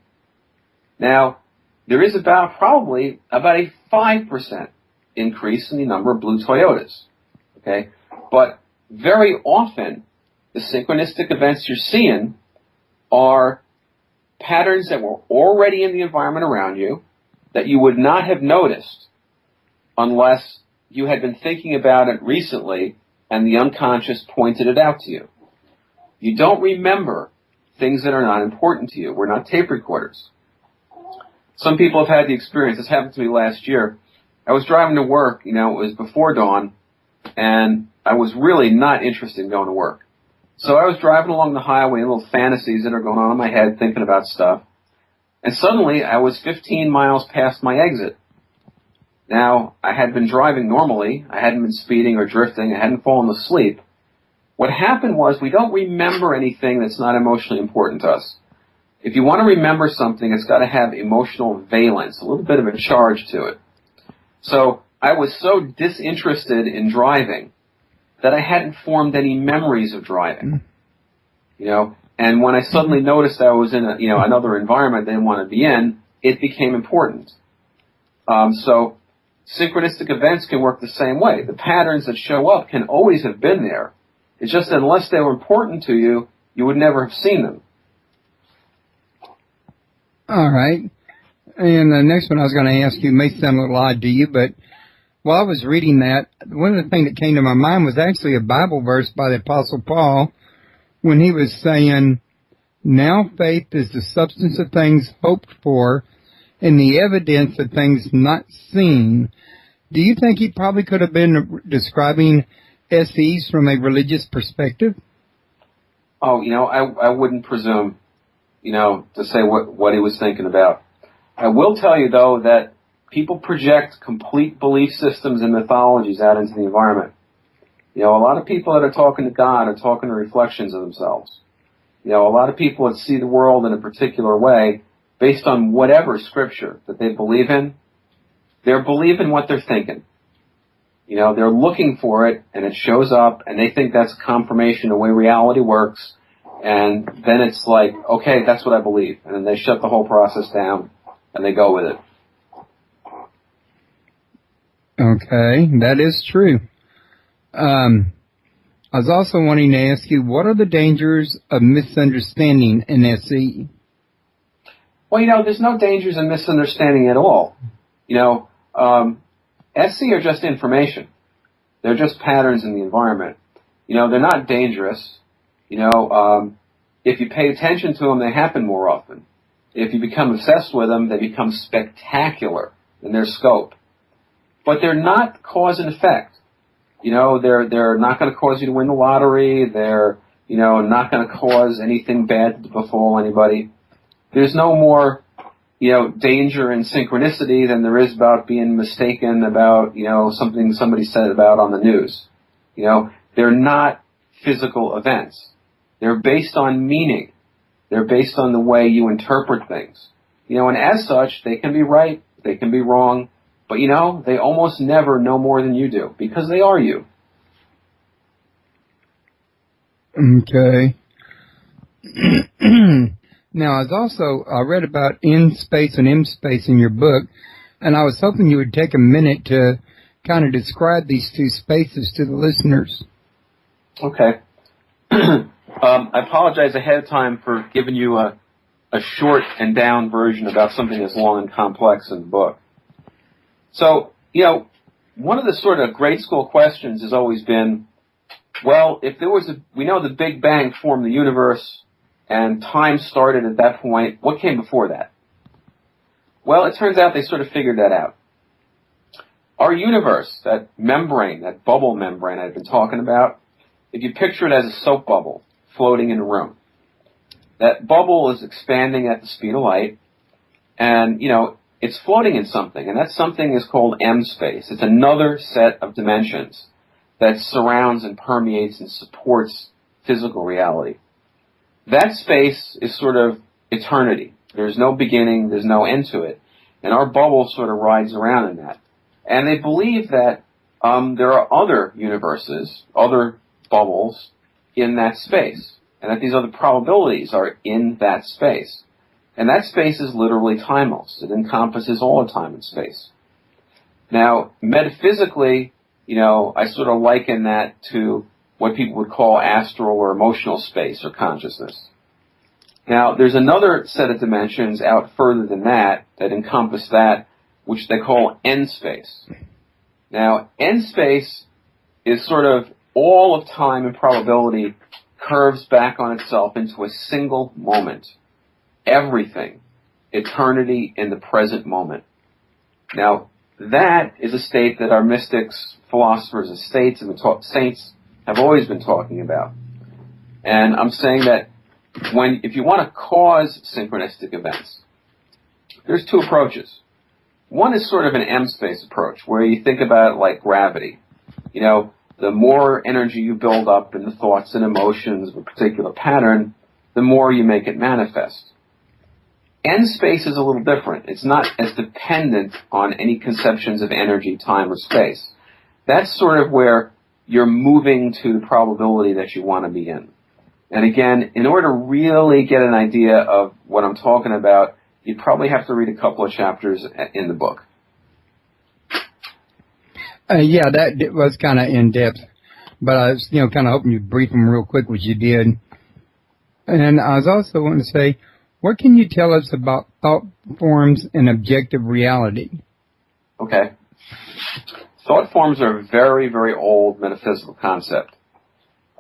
Now, there is probably about a 5% increase in the number of blue Toyotas. Okay? But very often, the synchronistic events you're seeing are patterns that were already in the environment around you that you would not have noticed unless you had been thinking about it recently and the unconscious pointed it out to you. You don't remember things that are not important to you. We're not tape recorders. Some people have had the experience. This happened to me last year. I was driving to work, it was before dawn, and I was really not interested in going to work. So I was driving along the highway, little fantasies that are going on in my head, thinking about stuff. And suddenly, I was 15 miles past my exit. Now, I had been driving normally. I hadn't been speeding or drifting. I hadn't fallen asleep. What happened was we don't remember anything that's not emotionally important to us. If you want to remember something, it's got to have emotional valence, a little bit of a charge to it. So I was so disinterested in driving that I hadn't formed any memories of driving. And when I suddenly noticed I was in another environment I didn't want to be in, it became important. So synchronistic events can work the same way. The patterns that show up can always have been there. It's just that unless they were important to you, you would never have seen them. All right. And the next one I was going to ask you may sound a little odd to you, but while I was reading that, one of the things that came to my mind was actually a Bible verse by the Apostle Paul when he was saying, now faith is the substance of things hoped for and the evidence of things not seen. Do you think he probably could have been describing SEs from a religious perspective? Oh, I wouldn't presume, to say what he was thinking about. I will tell you, though, that people project complete belief systems and mythologies out into the environment. A lot of people that are talking to God are talking to reflections of themselves. A lot of people that see the world in a particular way based on whatever scripture that they believe in, they're believing what they're thinking. They're looking for it, and it shows up, and they think that's confirmation of the way reality works, and then it's like, okay, that's what I believe. And then they shut the whole process down, and they go with it. Okay, that is true. I was also wanting to ask you, what are the dangers of misunderstanding an SE? Well, there's no dangers in misunderstanding at all. SE are just information. They're just patterns in the environment. They're not dangerous. If you pay attention to them, they happen more often. If you become obsessed with them, they become spectacular in their scope. But they're not cause and effect. They're not going to cause you to win the lottery. They're, not going to cause anything bad to befall anybody. There's no more, danger in synchronicity than there is about being mistaken about, something somebody said about on the news. They're not physical events. They're based on meaning. They're based on the way you interpret things. And as such, they can be right, they can be wrong, but they almost never know more than you do because they are you. Okay. Now, I read about in space and M space in your book, and I was hoping you would take a minute to kind of describe these two spaces to the listeners. Okay. I apologize ahead of time for giving you a short and down version about something that's long and complex in the book. So, one of the sort of grade school questions has always been, well, if there was we know the Big Bang formed the universe and time started at that point, what came before that? Well, it turns out they sort of figured that out. Our universe, that membrane, that bubble membrane I've been talking about, if you picture it as a soap bubble floating in a room, that bubble is expanding at the speed of light, and, it's floating in something, and that something is called M space. It's another set of dimensions that surrounds and permeates and supports physical reality. That space is sort of eternity. There's no beginning, there's no end to it, and our bubble sort of rides around in that. And they believe that there are other universes, other bubbles in that space, and that these other probabilities are in that space. And that space is literally timeless. It encompasses all of time and space. Now, metaphysically, I sort of liken that to what people would call astral or emotional space or consciousness. Now, there's another set of dimensions out further than that encompass that, which they call end space. Now, end space is sort of all of time and probability curves back on itself into a single moment. Everything. Eternity in the present moment. Now, that is a state that our mystics, philosophers, and saints have always been talking about. And I'm saying that if you want to cause synchronistic events, there's two approaches. One is sort of an M-space approach, where you think about it like gravity. The more energy you build up in the thoughts and emotions of a particular pattern, the more you make it manifest. N-space is a little different. It's not as dependent on any conceptions of energy, time, or space. That's sort of where you're moving to the probability that you want to be in. And again, in order to really get an idea of what I'm talking about, you'd probably have to read a couple of chapters in the book. Yeah, that was kind of in-depth, but I was, kind of hoping you'd brief them real quick, which you did. And I was also wanting to say, what can you tell us about thought forms and objective reality? Okay. Thought forms are a very, very old metaphysical concept.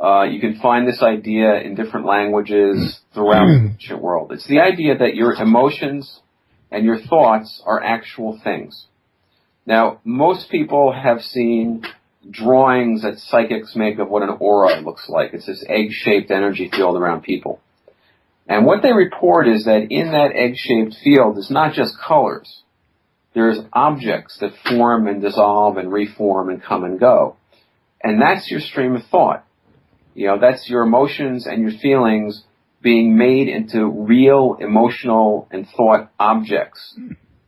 You can find this idea in different languages throughout the ancient world. It's the idea that your emotions and your thoughts are actual things. Now, most people have seen drawings that psychics make of what an aura looks like. It's this egg-shaped energy field around people. And what they report is that in that egg-shaped field is not just colors. There's objects that form and dissolve and reform and come and go. And that's your stream of thought. That's your emotions and your feelings being made into real emotional and thought objects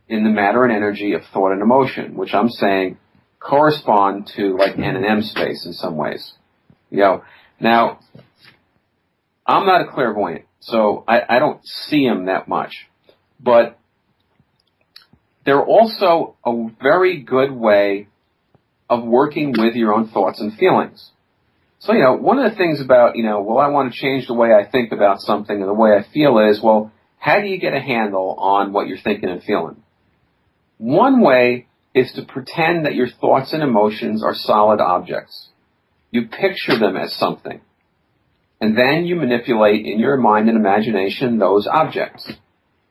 in the matter and energy of thought and emotion, which I'm saying correspond to like N and M space in some ways. Now, I'm not a clairvoyant, so I don't see them that much. But they're also a very good way of working with your own thoughts and feelings. So, one of the things about, well, I want to change the way I think about something and the way I feel is, well, how do you get a handle on what you're thinking and feeling? One way is to pretend that your thoughts and emotions are solid objects. You picture them as something. And then you manipulate in your mind and imagination those objects.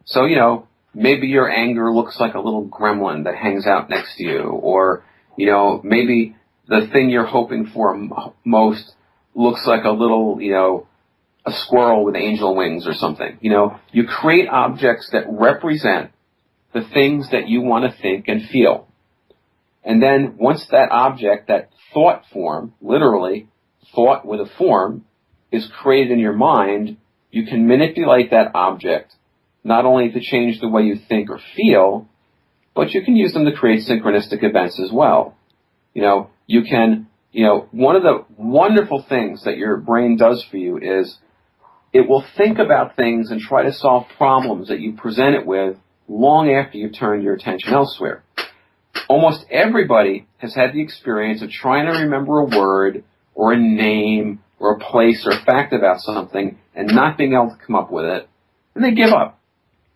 So, maybe your anger looks like a little gremlin that hangs out next to you, or, maybe the thing you're hoping for most looks like a little, a squirrel with angel wings or something. You create objects that represent the things that you want to think and feel. And then once that object, that thought form, literally thought with a form, is created in your mind, you can manipulate that object not only to change the way you think or feel, but you can use them to create synchronistic events as well. You can, one of the wonderful things that your brain does for you is it will think about things and try to solve problems that you present it with long after you've turned your attention elsewhere. Almost everybody has had the experience of trying to remember a word or a name or a place or a fact about something and not being able to come up with it, and they give up.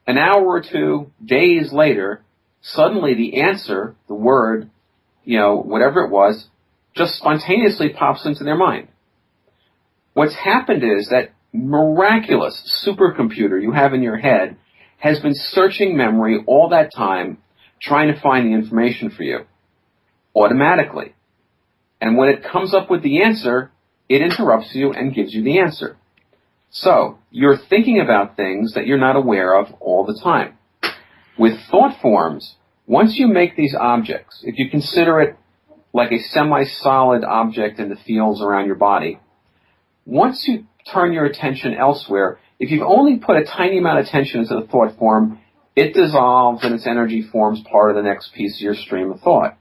an hour or two, days later, suddenly the answer, the word, whatever it was, just spontaneously pops into their mind. What's happened is that miraculous supercomputer you have in your head has been searching memory all that time, trying to find the information for you, automatically. And when it comes up with the answer, it interrupts you and gives you the answer. So, you're thinking about things that you're not aware of all the time. With thought forms, once you make these objects, if you consider it like a semi-solid object in the fields around your body, once you turn your attention elsewhere, if you've only put a tiny amount of attention into the thought form, it dissolves and its energy forms part of the next piece of your stream of thought.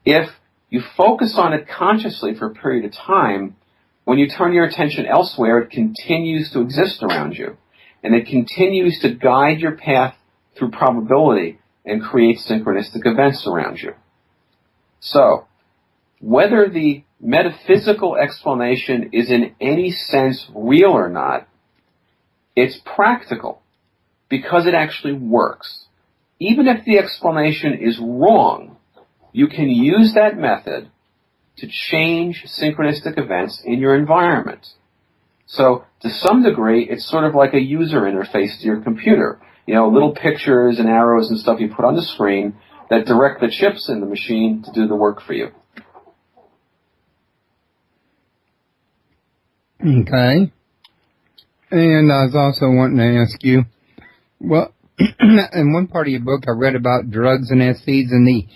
If you focus on it consciously for a period of time, when you turn your attention elsewhere, it continues to exist around you, and it continues to guide your path through probability and create synchronistic events around you. So, whether the metaphysical explanation is in any sense real or not, it's practical because it actually works. Even if the explanation is wrong, you can use that method to change synchronistic events in your environment. So, to some degree, it's sort of like a user interface to your computer. Little pictures and arrows and stuff you put on the screen that direct the chips in the machine to do the work for you. Okay. And I was also wanting to ask you, well, in one part of your book I read about drugs and SEs and the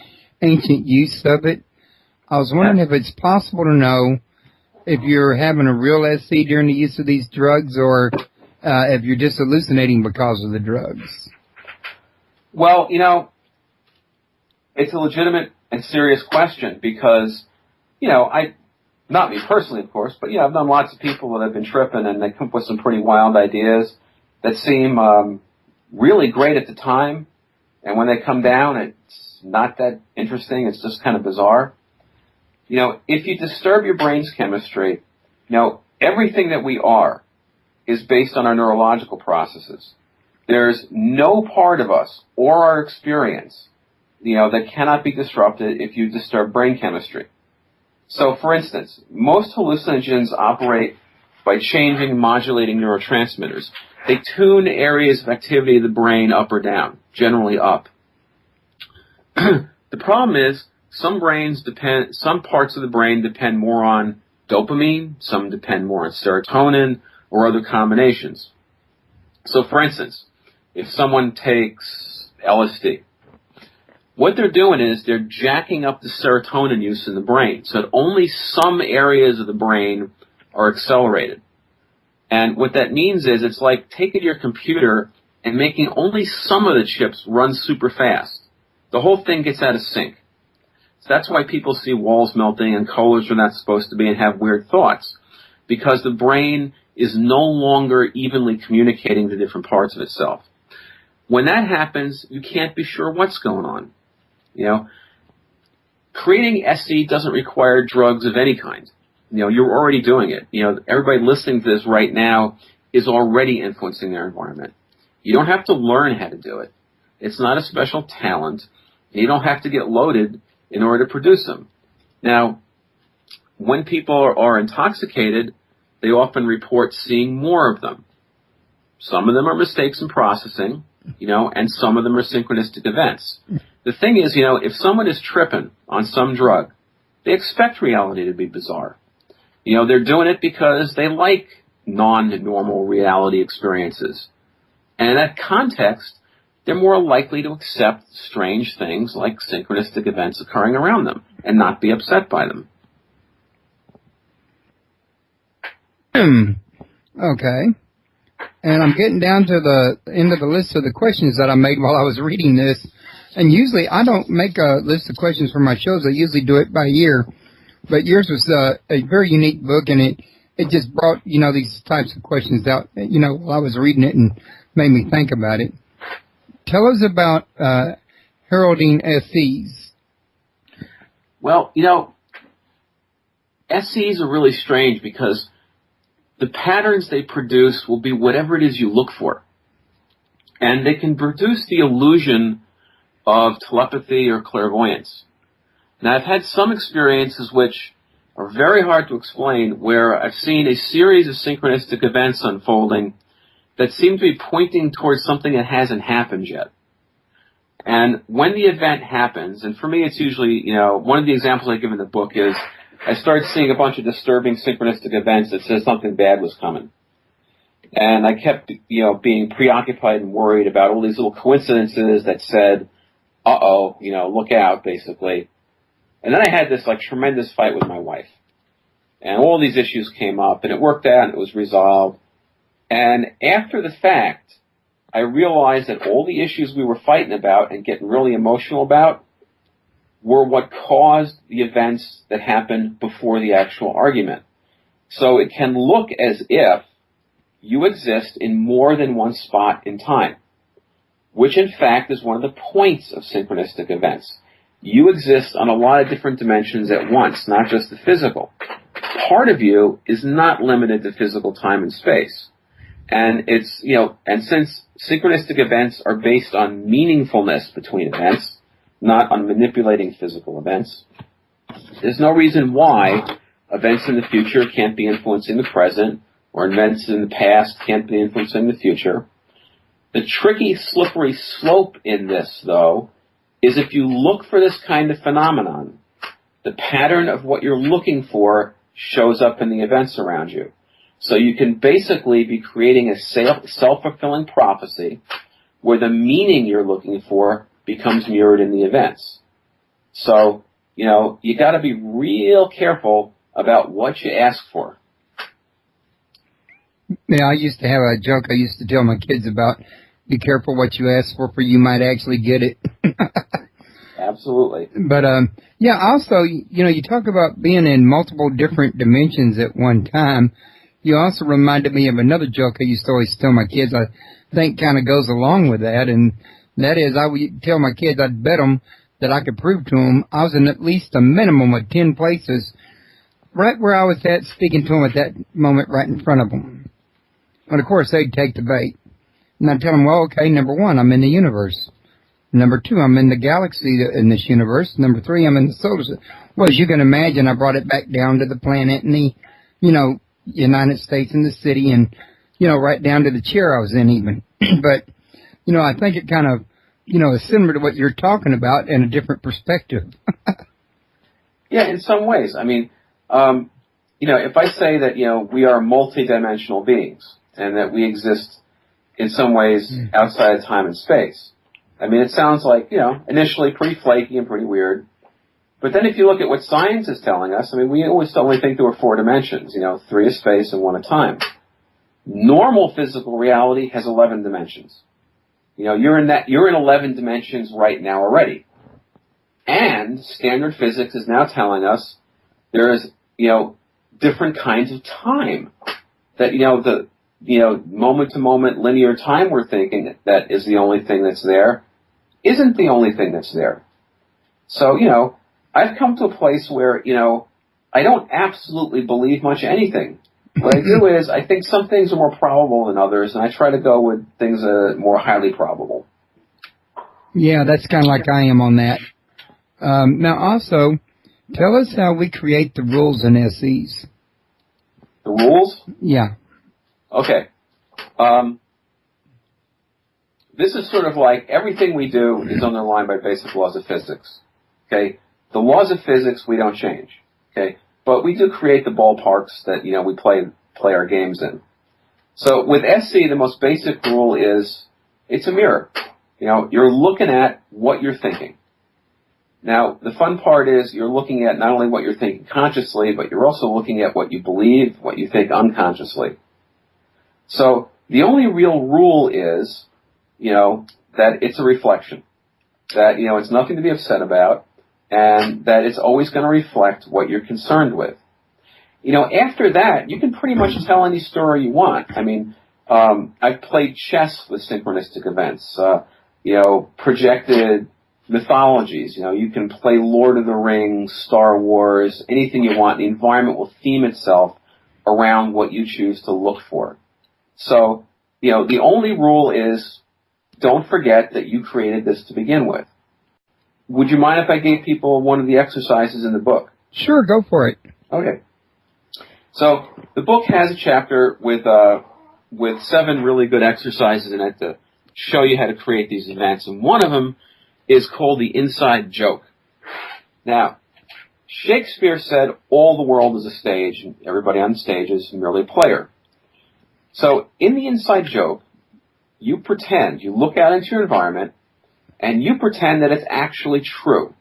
ancient use of it. I was wondering if it's possible to know if you're having a real SE during the use of these drugs or if you're just hallucinating because of the drugs. Well, it's a legitimate and serious question because, not me personally, of course, but I've known lots of people that have been tripping and they come up with some pretty wild ideas that seem really great at the time, and when they come down, it's not that interesting. It's just kind of bizarre. If you disturb your brain's chemistry, everything that we are is based on our neurological processes. There's no part of us or our experience, that cannot be disrupted if you disturb brain chemistry. So, for instance, most hallucinogens operate by changing and modulating neurotransmitters. They tune areas of activity of the brain up or down, generally up. The problem is, some parts of the brain depend more on dopamine, some depend more on serotonin, or other combinations. So, for instance, if someone takes LSD, what they're doing is they're jacking up the serotonin use in the brain so that only some areas of the brain are accelerated. And what that means is it's like taking your computer and making only some of the chips run super fast. The whole thing gets out of sync. So that's why people see walls melting and colors are not supposed to be and have weird thoughts, because the brain is no longer evenly communicating the different parts of itself. When that happens, you can't be sure what's going on. Creating SE doesn't require drugs of any kind. You're already doing it. Everybody listening to this right now is already influencing their environment. You don't have to learn how to do it. It's not a special talent. You don't have to get loaded in order to produce them. Now, when people are intoxicated, they often report seeing more of them. Some of them are mistakes in processing, and some of them are synchronistic events. The thing is, if someone is tripping on some drug, they expect reality to be bizarre. They're doing it because they like non-normal reality experiences. And in that context, they're more likely to accept strange things like synchronistic events occurring around them and not be upset by them. Okay. And I'm getting down to the end of the list of the questions that I made while I was reading this. And usually I don't make a list of questions for my shows. I usually do it by year. But yours was a very unique book, and it just brought, these types of questions out, while I was reading it and made me think about it. Tell us about heralding SEs. Well, SEs are really strange because the patterns they produce will be whatever it is you look for. And they can produce the illusion of telepathy or clairvoyance. Now, I've had some experiences which are very hard to explain, where I've seen a series of synchronistic events unfolding that seem to be pointing towards something that hasn't happened yet. And when the event happens, and for me it's usually, one of the examples I give in the book is I started seeing a bunch of disturbing synchronistic events that says something bad was coming. And I kept, being preoccupied and worried about all these little coincidences that said, look out, basically. And then I had this, tremendous fight with my wife. And all these issues came up, and it worked out, and it was resolved. And after the fact, I realized that all the issues we were fighting about and getting really emotional about were what caused the events that happened before the actual argument. So it can look as if you exist in more than one spot in time, which in fact is one of the points of synchronistic events. You exist on a lot of different dimensions at once, not just the physical. Part of you is not limited to physical time and space. And it's, and since synchronistic events are based on meaningfulness between events, not on manipulating physical events, there's no reason why events in the future can't be influencing the present, or events in the past can't be influencing the future. The tricky, slippery slope in this, though, is if you look for this kind of phenomenon, the pattern of what you're looking for shows up in the events around you. So you can basically be creating a self-fulfilling prophecy where the meaning you're looking for becomes mirrored in the events. So, you got to be real careful about what you ask for. Yeah, I used to have a joke I used to tell my kids about: be careful what you ask for you might actually get it. Absolutely. But, also, you talk about being in multiple different dimensions at one time. You also reminded me of another joke I used to always tell my kids, I think kind of goes along with that, and that is I would tell my kids I'd bet them that I could prove to them I was in at least a minimum of 10 places right where I was at, speaking to them at that moment right in front of them. But, of course, they'd take the bait. And I'd tell them, well, okay, number one, I'm in the universe. Number two, I'm in the galaxy in this universe. Number three, I'm in the solar system. Well, as you can imagine, I brought it back down to the planet and the, United States and the city and, right down to the chair I was in even. But, I think it kind of, is similar to what you're talking about in a different perspective. Yeah, in some ways. I mean, if I say that, we are multidimensional beings and that we exist in some ways outside of time and space, I mean, it sounds like, initially pretty flaky and pretty weird. But then if you look at what science is telling us, I mean, we always only think there were 4 dimensions, 3 of space and 1 of time. Normal physical reality has 11 dimensions. You're in 11 dimensions right now already. And standard physics is now telling us there is, different kinds of time. That, the moment to moment linear time we're thinking that is the only thing that's there isn't the only thing that's there. So, I've come to a place where, I don't absolutely believe much anything. What I do is I think some things are more probable than others, and I try to go with things that are more highly probable. Yeah, that's kind of like I am on that. Now, also, tell us how we create the rules in SEs. The rules? Yeah. Okay. This is sort of like everything we do is underlined by basic laws of physics. Okay? The laws of physics we don't change. Okay? But we do create the ballparks that, we play our games in. So with SC, the most basic rule is it's a mirror. You're looking at what you're thinking. Now, the fun part is you're looking at not only what you're thinking consciously, but you're also looking at what you believe, what you think unconsciously. So the only real rule is, that it's a reflection. That, it's nothing to be upset about, and that it's always going to reflect what you're concerned with. After that, you can pretty much tell any story you want. I mean, I've played chess with synchronistic events, projected mythologies. You can play Lord of the Rings, Star Wars, anything you want. The environment will theme itself around what you choose to look for. So, the only rule is don't forget that you created this to begin with. Would you mind if I gave people one of the exercises in the book? Sure, go for it. Okay. So the book has a chapter with 7 really good exercises in it to show you how to create these events, and one of them is called the inside joke. Now, Shakespeare said all the world is a stage, and everybody on the stage is merely a player. So in the inside joke, you look out into your environment, and you pretend that it's actually true.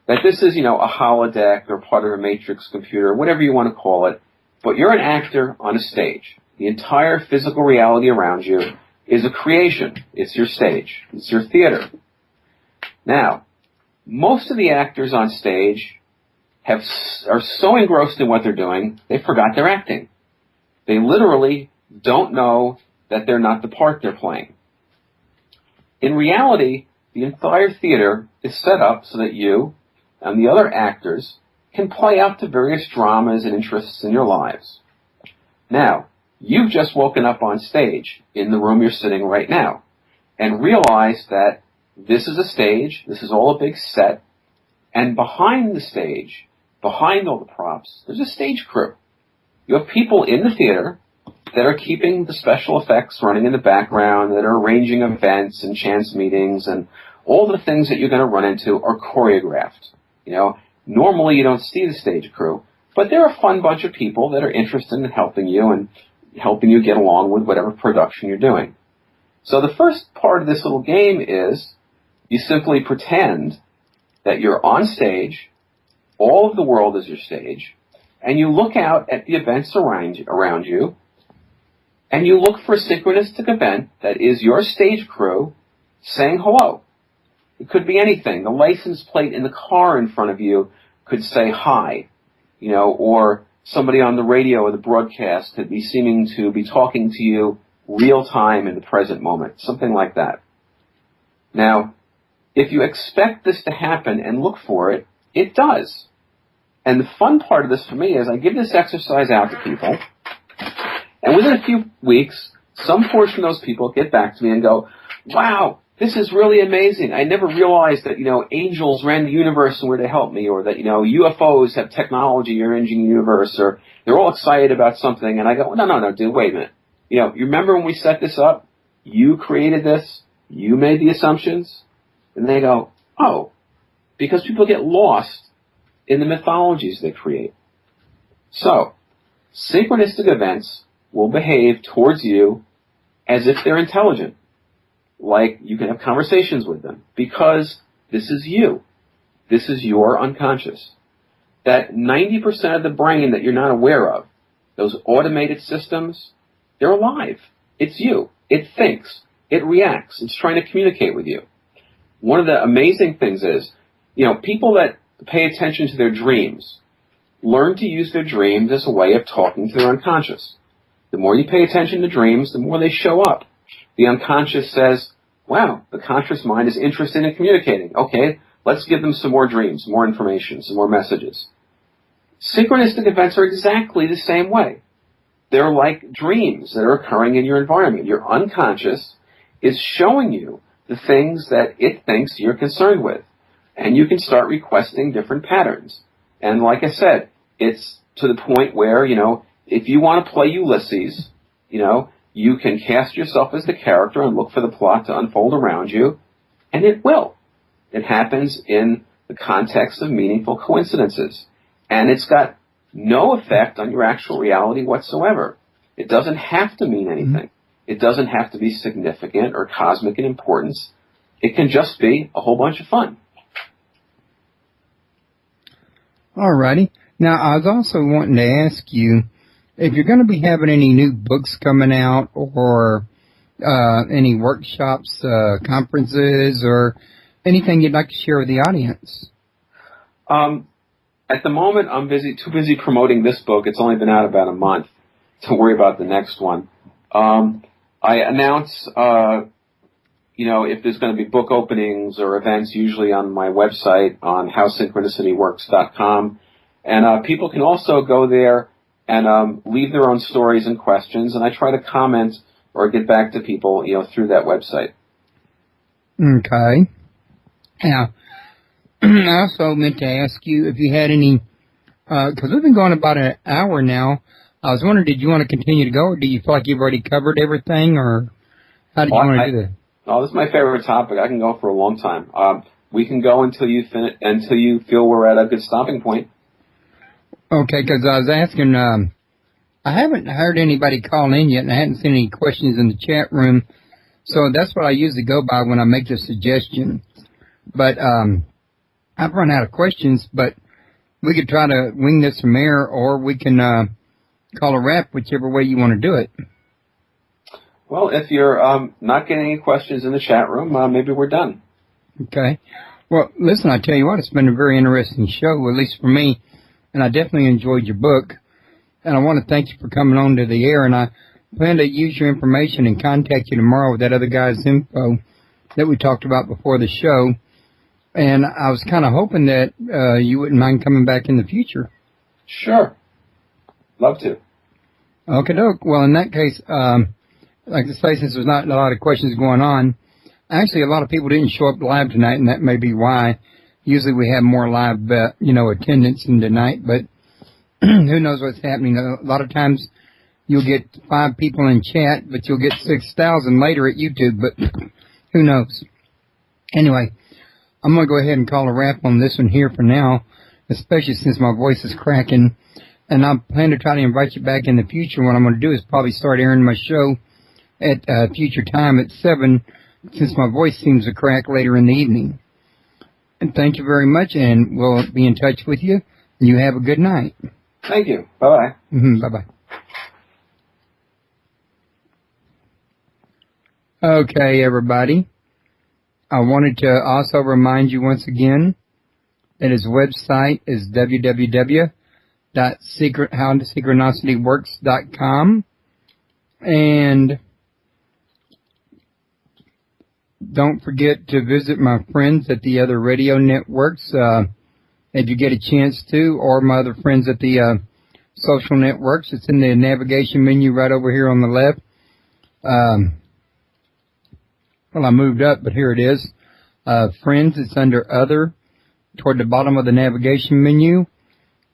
That this is, a holodeck or part of a matrix computer, whatever you want to call it, but you're an actor on a stage. The entire physical reality around you is a creation. It's your stage. It's your theater. Now, most of the actors on stage are so engrossed in what they're doing, they forgot they're acting. They literally don't know that they're not the part they're playing. In reality, the entire theater is set up so that you and the other actors can play out the various dramas and interests in your lives. Now, you've just woken up on stage in the room you're sitting right now and realized that this is a stage, this is all a big set, and behind the stage, behind all the props, there's a stage crew. You have people in the theater that are keeping the special effects running in the background, that are arranging events and chance meetings, and all the things that you're going to run into are choreographed. Normally you don't see the stage crew, but they're a fun bunch of people that are interested in helping you and helping you get along with whatever production you're doing. So the first part of this little game is you simply pretend that you're on stage, all of the world is your stage, and you look out at the events around you, and you look for a synchronistic event that is your stage crew saying hello. It could be anything. The license plate in the car in front of you could say hi, or somebody on the radio or the broadcast could be seeming to be talking to you real time in the present moment, something like that. Now, if you expect this to happen and look for it, it does. And the fun part of this for me is I give this exercise out to people, and within a few weeks, some portion of those people get back to me and go, wow, this is really amazing. I never realized that, angels ran the universe and were to help me, or that, UFOs have technology arranging the universe, or they're all excited about something. And I go, no, dude, wait a minute. You remember when we set this up? You created this. You made the assumptions. And they go, oh, because people get lost in the mythologies they create. So, synchronistic events will behave towards you as if they're intelligent. Like you can have conversations with them, because this is you. This is your unconscious. That 90% of the brain that you're not aware of, those automated systems, they're alive. It's you. It thinks. It reacts. It's trying to communicate with you. One of the amazing things is, people that pay attention to their dreams learn to use their dreams as a way of talking to their unconscious. The more you pay attention to dreams, the more they show up. The unconscious says, wow, the conscious mind is interested in communicating. Okay, let's give them some more dreams, more information, some more messages. Synchronistic events are exactly the same way. They're like dreams that are occurring in your environment. Your unconscious is showing you the things that it thinks you're concerned with. And you can start requesting different patterns. And like I said, it's to the point where, if you want to play Ulysses, you can cast yourself as the character and look for the plot to unfold around you, and it will. It happens in the context of meaningful coincidences. And it's got no effect on your actual reality whatsoever. It doesn't have to mean anything. It doesn't have to be significant or cosmic in importance. It can just be a whole bunch of fun. Alrighty. Now, I was also wanting to ask you, if you're going to be having any new books coming out, or any workshops, conferences, or anything you'd like to share with the audience. At the moment, I'm too busy promoting this book. It's only been out about a month to worry about the next one. I announce, if there's going to be book openings or events, usually on my website on howsynchronicityworks.com. And people can also go there and leave their own stories and questions, and I try to comment or get back to people, through that website. Okay. Now, I also meant to ask you if you had any, because we've been going about an hour now. I was wondering, did you want to continue to go, or do you feel like you've already covered everything, or how did you want to do that? Oh, this is my favorite topic. I can go for a long time. We can go until you feel we're at a good stopping point. Okay, because I was asking, I haven't heard anybody call in yet, and I hadn't seen any questions in the chat room, so that's what I usually go by when I make the suggestion. But I've run out of questions, but we could try to wing this from air, or we can call a wrap, whichever way you want to do it. Well, if you're not getting any questions in the chat room, maybe we're done. Okay. Well, listen, I tell you what, it's been a very interesting show, at least for me, and I definitely enjoyed your book. And I want to thank you for coming on to the air, and I plan to use your information and contact you tomorrow with that other guy's info that we talked about before the show. And I was kind of hoping that you wouldn't mind coming back in the future. Sure. Love to. Okay, doke. Well, in that case, like I say, since there's not a lot of questions going on, actually a lot of people didn't show up live tonight, and that may be why. Usually we have more live, attendance than tonight, but who knows what's happening. A lot of times you'll get 5 people in chat, but you'll get 6,000 later at YouTube, but who knows. Anyway, I'm going to go ahead and call a wrap on this one here for now, especially since my voice is cracking. And I plan to try to invite you back in the future. What I'm going to do is probably start airing my show at future time at 7, since my voice seems to crack later in the evening. And thank you very much, and we'll be in touch with you. You have a good night. Thank you. Bye-bye. Bye-bye. Okay, everybody. I wanted to also remind you once again that his website is www.howsynchronicityworks.com. And don't forget to visit my friends at the other radio networks, if you get a chance to, or my other friends at the social networks. It's in the navigation menu right over here on the left. Well, I moved up, but here it is. Friends, it's under Other, toward the bottom of the navigation menu.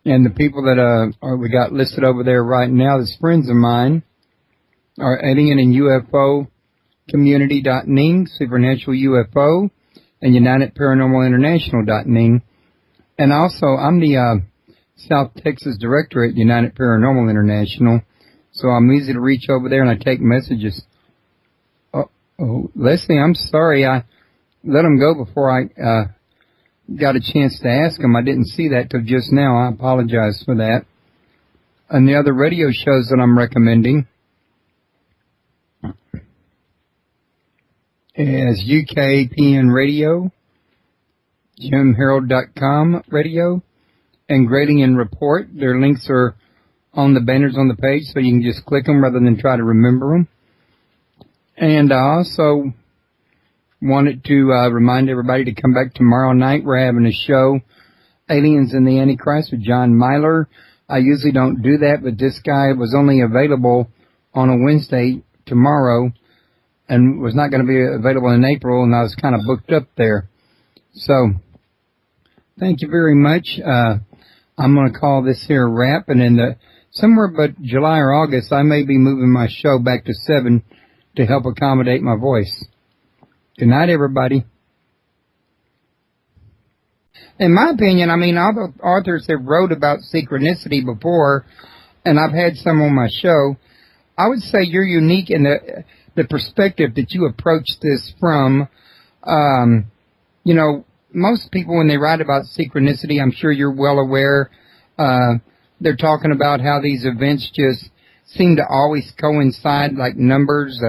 And the people that we got listed over there right now as friends of mine are Alien and UFO Community.ning, Supernatural UFO, and United Paranormal International.ning. And also, I'm the South Texas Director at United Paranormal International, so I'm easy to reach over there, and I take messages. Oh, Leslie, I'm sorry. I let him go before I got a chance to ask him. I didn't see that till just now. I apologize for that. And the other radio shows that I'm recommending is UKPN Radio, JimHarold.com Radio, and Grading and Report. Their links are on the banners on the page, so you can just click them rather than try to remember them. And I also wanted to remind everybody to come back tomorrow night. We're having a show, Aliens and the Antichrist, with John Myler. I usually don't do that, but this guy was only available on a Wednesday tomorrow and was not going to be available in April, and I was kind of booked up there. So, thank you very much. I'm going to call this here a wrap, and in somewhere but July or August, I may be moving my show back to 7 to help accommodate my voice. Good night, everybody. In my opinion, I mean, all the authors have wrote about synchronicity before, and I've had some on my show. I would say you're unique in the perspective that you approach this from. Most people, when they write about synchronicity, I'm sure you're well aware, they're talking about how these events just seem to always coincide like numbers.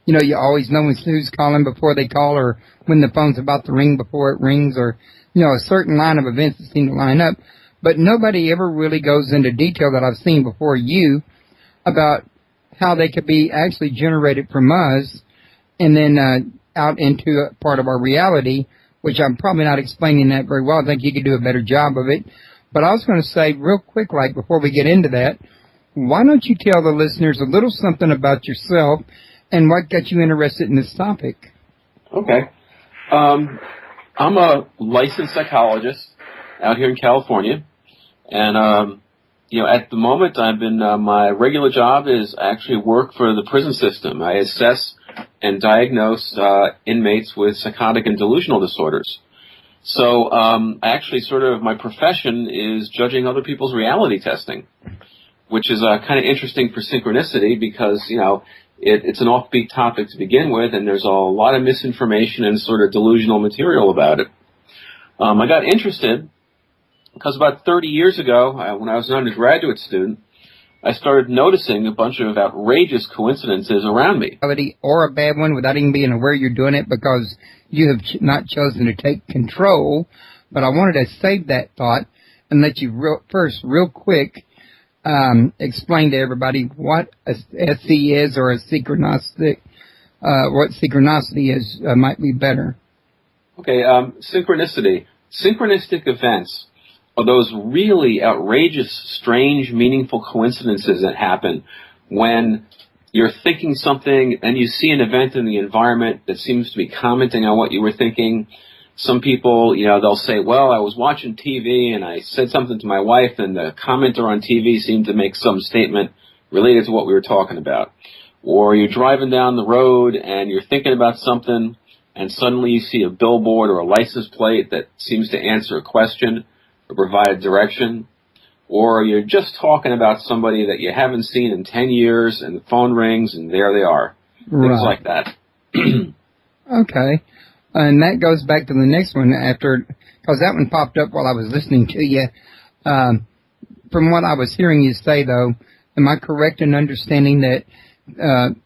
You always know who's calling before they call, or when the phone's about to ring before it rings, or, a certain line of events that seem to line up. But nobody ever really goes into detail that I've seen before you about how they could be actually generated from us and then out into a part of our reality, which I'm probably not explaining that very well. I think you could do a better job of it. But I was going to say real quick, like before we get into that, why don't you tell the listeners a little something about yourself and what got you interested in this topic? Okay. I'm a licensed psychologist out here in California, and at the moment, I've been my regular job is actually work for the prison system. I assess and diagnose inmates with psychotic and delusional disorders. So actually sort of my profession is judging other people's reality testing, which is kind of interesting for Synchronicity because, it's an offbeat topic to begin with, and there's a lot of misinformation and sort of delusional material about it. I got interested because about 30 years ago, when I was an undergraduate student, I started noticing a bunch of outrageous coincidences around me. Or a bad one without even being aware you're doing it because you have not chosen to take control. But I wanted to save that thought and let you real quick explain to everybody what a SE is or a synchronicity, what synchronicity is might be better. Okay, synchronicity. Synchronistic events are those really outrageous, strange, meaningful coincidences that happen when you're thinking something and you see an event in the environment that seems to be commenting on what you were thinking. Some people, they'll say, well, I was watching TV and I said something to my wife and the commenter on TV seemed to make some statement related to what we were talking about. Or you're driving down the road and you're thinking about something and suddenly you see a billboard or a license plate that seems to answer a question or provide direction. Or you're just talking about somebody that you haven't seen in 10 years and the phone rings and there they are. Right. Things like that. Okay. And that goes back to the next one because that one popped up while I was listening to you. From what I was hearing you say, though, am I correct in understanding that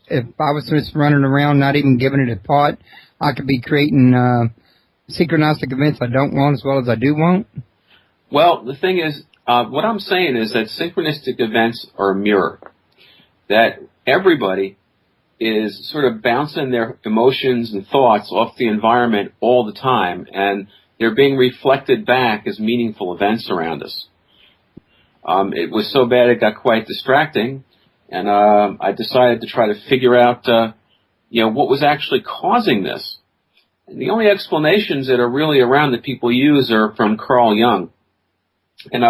if I was just running around not even giving it a thought, I could be creating synchronistic events I don't want as well as I do want? Well, the thing is, what I'm saying is that synchronistic events are a mirror. That everybody is sort of bouncing their emotions and thoughts off the environment all the time, and they're being reflected back as meaningful events around us. It was so bad it got quite distracting, and I decided to try to figure out, what was actually causing this. And the only explanations that are really around that people use are from Carl Jung. And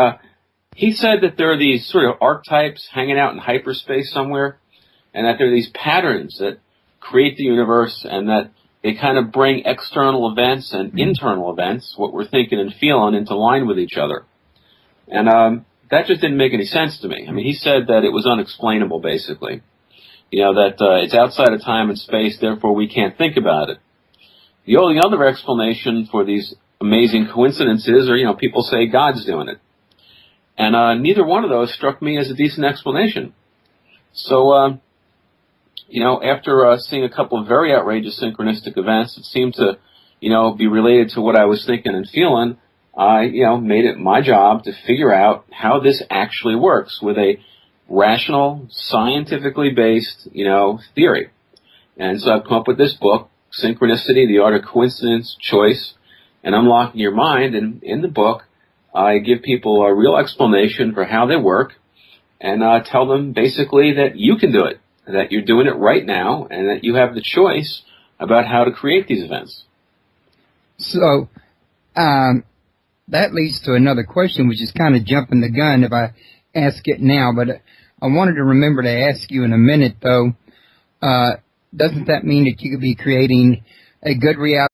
he said that there are these sort of archetypes hanging out in hyperspace somewhere, and that there are these patterns that create the universe and that they kind of bring external events and internal events, what we're thinking and feeling, into line with each other. And that just didn't make any sense to me. I mean, he said that it was unexplainable, basically. That it's outside of time and space, therefore we can't think about it. The only other explanation for these amazing coincidences are, people say God's doing it. And neither one of those struck me as a decent explanation. So, after seeing a couple of very outrageous synchronistic events that seemed to, be related to what I was thinking and feeling, I, made it my job to figure out how this actually works with a rational, scientifically based, theory. And so I've come up with this book, Synchronicity, The Art of Coincidence, Choice, and Unlocking Your Mind. And in the book, I give people a real explanation for how they work and tell them basically that you can do it, that you're doing it right now, and that you have the choice about how to create these events. So that leads to another question, which is kind of jumping the gun if I ask it now, but I wanted to remember to ask you in a minute, though. Doesn't that mean that you could be creating a good reality?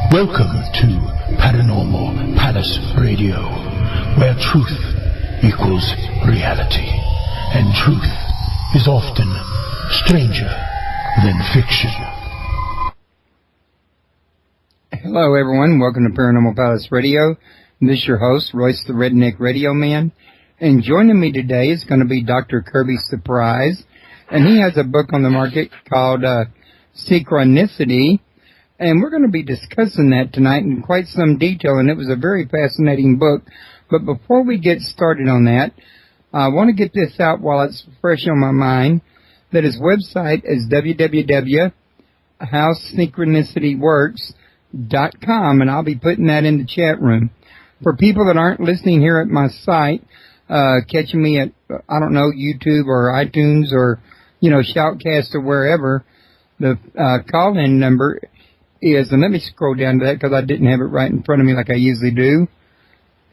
Welcome to Paranormal Palace Radio, where truth equals reality, and truth is often stranger than fiction. Hello, everyone. Welcome to Paranormal Palace Radio. This is your host, Royce the Redneck Radio Man. And joining me today is going to be Dr. Kirby Surprise. And he has a book on the market called Synchronicity. And we're going to be discussing that tonight in quite some detail. And it was a very fascinating book. But before we get started on that, I want to get this out while it's fresh on my mind. That his website is www.howsynchronicityworks.com. And I'll be putting that in the chat room. For people that aren't listening here at my site, catching me at, YouTube or iTunes or Shoutcast or wherever, the call-in number is, and let me scroll down to that because I didn't have it right in front of me like I usually do,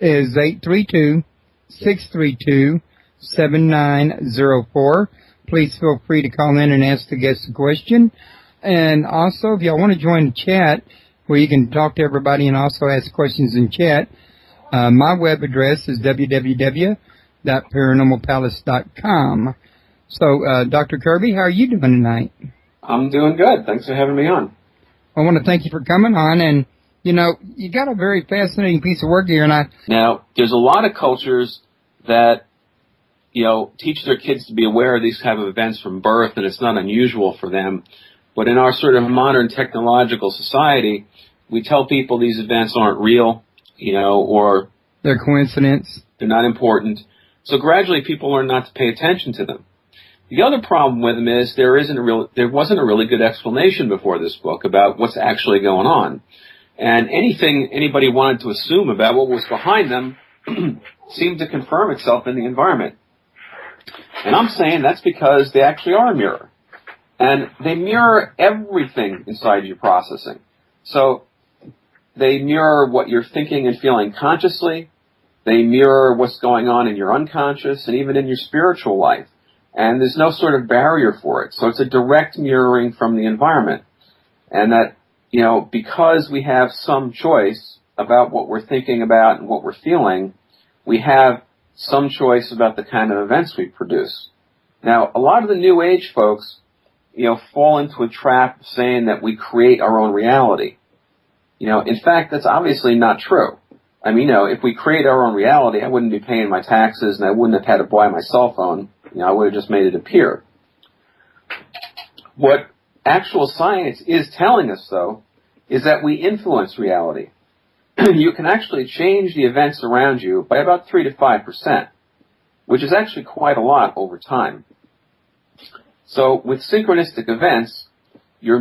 is 832-632-7904. Please feel free to call in and ask the guest a question. And also, if y'all want to join the chat, where you can talk to everybody and also ask questions in chat, my web address is www.paranormalpalace.com. So, Dr. Kirby, how are you doing tonight? I'm doing good. Thanks for having me on. I want to thank you for coming on, and, you got a very fascinating piece of work here, Now, there's a lot of cultures that, teach their kids to be aware of these type of events from birth, and it's not unusual for them. But in our sort of modern technological society, we tell people these events aren't real, or they're coincidence. They're not important. So gradually people learn not to pay attention to them. The other problem with them is there wasn't a really good explanation before this book about what's actually going on. And anything anybody wanted to assume about what was behind them seemed to confirm itself in the environment. And I'm saying that's because they actually are a mirror. And they mirror everything inside your processing. So they mirror what you're thinking and feeling consciously. They mirror what's going on in your unconscious and even in your spiritual life. And there's no sort of barrier for it. So it's a direct mirroring from the environment. And that, because we have some choice about what we're thinking about and what we're feeling, we have some choice about the kind of events we produce. Now, a lot of the New Age folks, fall into a trap saying that we create our own reality. In fact, that's obviously not true. I mean, if we create our own reality, I wouldn't be paying my taxes and I wouldn't have had to buy my cell phone. I would have just made it appear. What actual science is telling us, though, is that we influence reality. You can actually change the events around you by about 3 to 5%, which is actually quite a lot over time. So with synchronistic events, you're